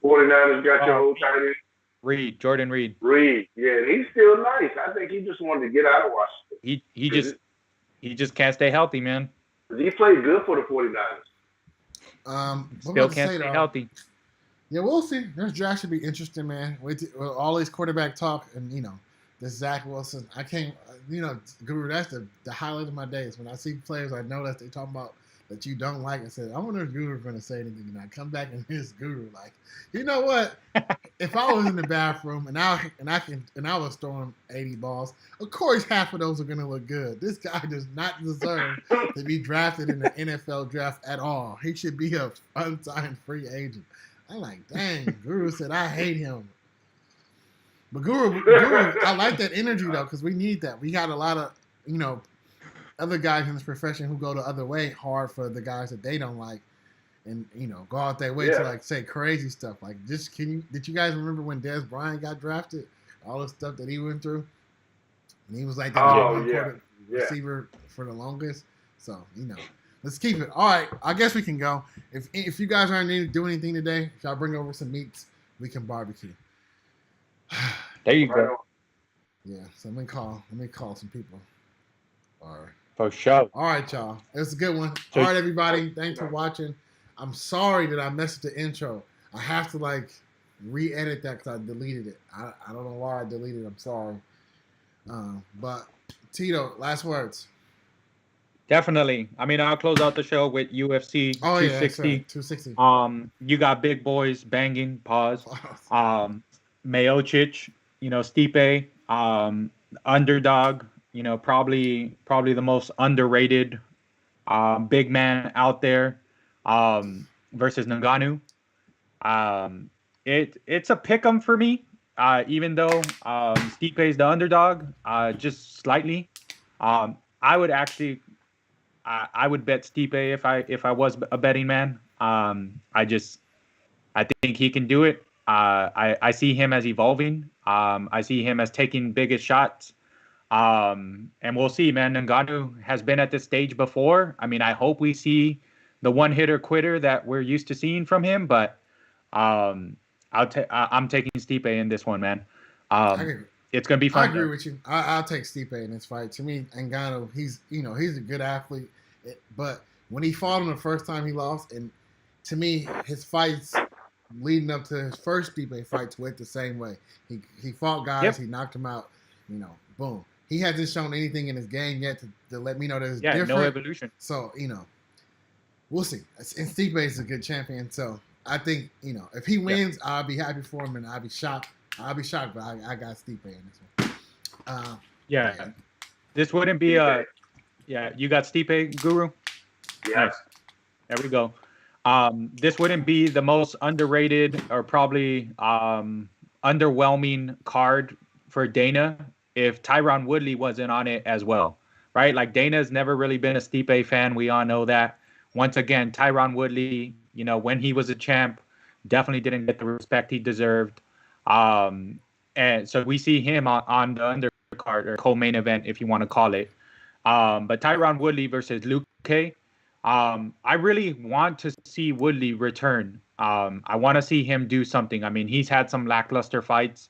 49ers got your old tight end. Reed, Jordan Reed. Reed, yeah, he's still nice. I think he just wanted to get out of Washington. He just can't stay healthy, man. He played good for the 49ers. Still can't stay healthy. Yeah, we'll see. This draft should be interesting, man. With all these quarterback talk and this Zach Wilson. I can't, Guru. That's the highlight of my days when I see players I know that they talking about that you don't like. I said, I wonder if Guru's going to say anything. And I come back and here's Guru like, you know what? If I was in the bathroom and I was throwing 80 balls, of course half of those are going to look good. This guy does not deserve to be drafted in the NFL draft at all. He should be a unsigned free agent. I'm like, dang. Guru said, I hate him. But Guru, I like that energy though, because we need that. We got a lot of, other guys in this profession who go the other way hard for the guys that they don't like, and go out their way to like say crazy stuff. Like, did you guys remember when Des Bryant got drafted? All the stuff that he went through, and he was like the receiver for the longest. So let's keep it. All right, I guess we can go. If you guys aren't need to do anything today, y'all bring over some meats. We can barbecue. There you go. Yeah, so let me call some people. All right. For sure. All right, y'all. It's a good one. All right, everybody. Thanks for watching. I'm sorry that I messed the intro. I have to re-edit that because I deleted it. I don't know why I deleted it. I'm sorry. But Tito, last words. Definitely. I mean, I'll close out the show with UFC 260. Yeah, that's right. 260. You got big boys banging. Pause. Miocic, Stipe, underdog. Probably the most underrated big man out there versus Ngannou. It's a pick'em for me, even though Stipe is the underdog, just slightly. I would actually, I would bet Stipe if I was a betting man. I think he can do it. I see him as evolving. I see him as taking biggest shots. And we'll see, man. Ngannou has been at this stage before. I mean, I hope we see the one-hitter quitter that we're used to seeing from him, but I'm taking Stipe in this one, man. It's gonna be fun. I agree with you. I'll take Stipe in this fight. To me, Ngannou, he's a good athlete, but when he fought him the first time he lost, and to me, his fights leading up to his first Stipe fights went the same way. He fought guys, he knocked them out, boom. He hasn't shown anything in his game yet to let me know that it's different. No evolution. So, we'll see. And Stipe is a good champion. So, I think, if he wins, I'll be happy for him and I'll be shocked. But I got Stipe in this one. This wouldn't be you got Stipe, Guru? Yes. Nice. There we go. This wouldn't be the most underrated or probably underwhelming card for Dana if Tyron Woodley wasn't on it as well, right? Like, Dana's never really been a Stipe fan. We all know that. Once again, Tyron Woodley, when he was a champ, definitely didn't get the respect he deserved. And so we see him on the undercard or co-main event, if you want to call it. But Tyron Woodley versus Luke K. I really want to see Woodley return. I want to see him do something. I mean, he's had some lackluster fights.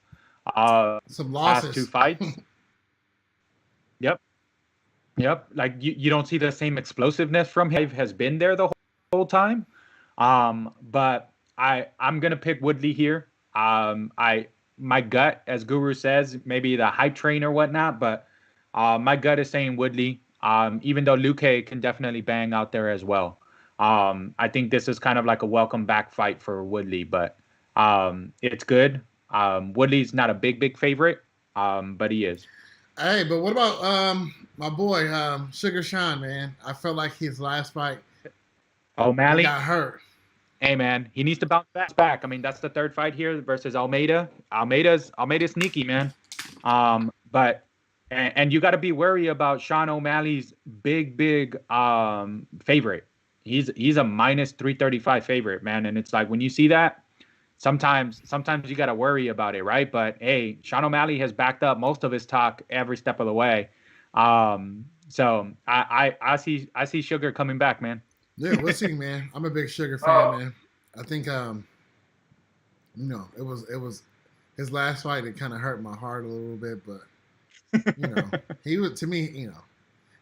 Some losses. Last 2 fights. Yep. Like, you don't see the same explosiveness from him. He has been there the whole time. But I'm gonna pick Woodley here. My gut, as Guru says, maybe the hype train or whatnot, but my gut is saying Woodley. Even though Luke can definitely bang out there as well. I think this is kind of like a welcome back fight for Woodley, but it's good. Woodley's not a big favorite, but he is. Hey, but what about my boy Sugar Sean, man? I felt like his last fight, O'Malley got hurt. Hey, man, he needs to bounce back. I mean, that's the 3rd fight here versus Almeida. Almeida's sneaky, man. But you got to be wary about Sean O'Malley's big favorite. He's a minus 335 favorite, man. And it's like, when you see that, sometimes you got to worry about it, right? But hey, Sean O'Malley has backed up most of his talk every step of the way. So I see Sugar coming back, man. Yeah, we'll see, man. I'm a big Sugar fan, Oh, man. I think it was his last fight. It kind of hurt my heart a little bit, but he was to me.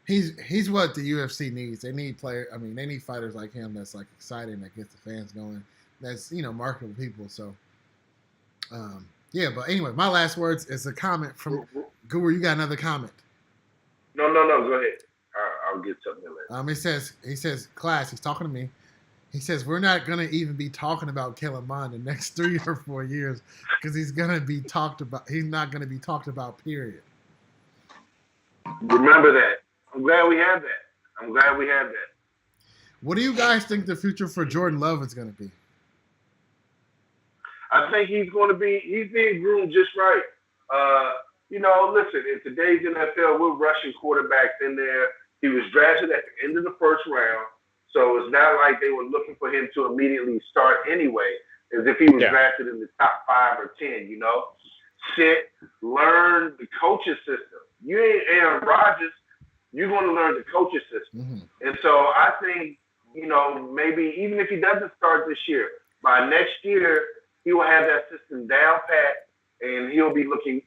He's what the UFC needs. They need they need fighters like him that's like exciting, that gets the fans going. That's marketable people. So, yeah. But anyway, my last words is a comment from Guru. You got another comment? no. Go ahead. I'll get something later. He says, class. He's talking to me. He says we're not gonna even be talking about Killamon the next 3 or 4 years because he's gonna be talked about. He's not gonna be talked about. Period. Remember that. I'm glad we have that. What do you guys think the future for Jordan Love is going to be? I think he's being groomed just right. Listen, in today's NFL, we're rushing quarterbacks in there. He was drafted at the end of the first round, so it's not like they were looking for him to immediately start anyway, as if he was drafted in the top 5 or 10, Sit, learn the coaching system. You ain't Aaron Rodgers. You're going to learn the coaching system. Mm-hmm. And so I think, maybe even if he doesn't start this year, by next year, he will have that system down pat, and he'll be looking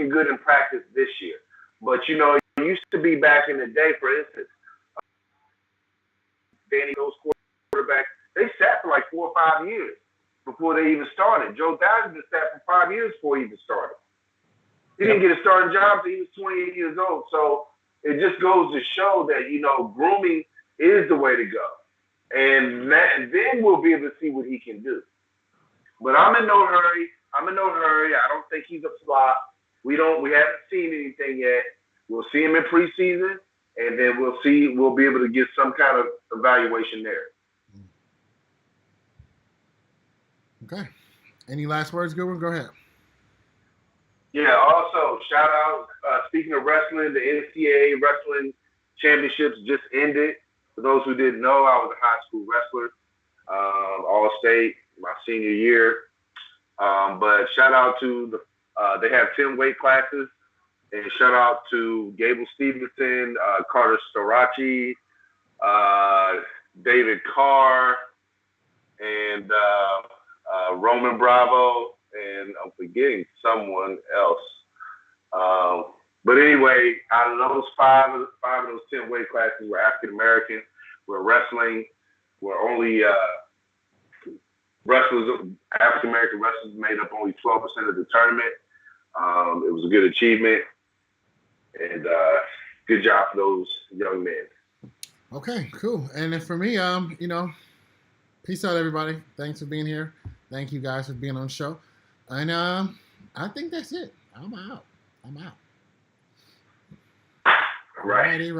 good in practice this year. But, it used to be back in the day, for instance, those quarterbacks, they sat for like 4 or 5 years before they even started. Joe Theismann sat for 5 years before he even started. He didn't get a starting job until he was 28 years old. So it just goes to show that, grooming is the way to go. And then we'll be able to see what he can do. But I'm in no hurry. I don't think he's a flop. We haven't seen anything yet. We'll see him in preseason, and then we'll be able to get some kind of evaluation there. Okay. Any last words, Goodwin? Go ahead. Yeah, also, shout out, speaking of wrestling, the NCAA Wrestling Championships just ended. For those who didn't know, I was a high school wrestler, All-State, my senior year. But shout out to they have 10 weight classes, and shout out to Gable Stevenson, Carter Storaci, David Carr, and Roman Bravo, and I'm forgetting someone else. But anyway, out of those five of those 10 weight classes were African American. We're wrestling. We're only African American wrestlers made up only 12% of the tournament. It was a good achievement, and good job for those young men. Okay, cool. And then for me, peace out, everybody. Thanks for being here. Thank you guys for being on the show. And I think that's it. I'm out. Right. Alrighty.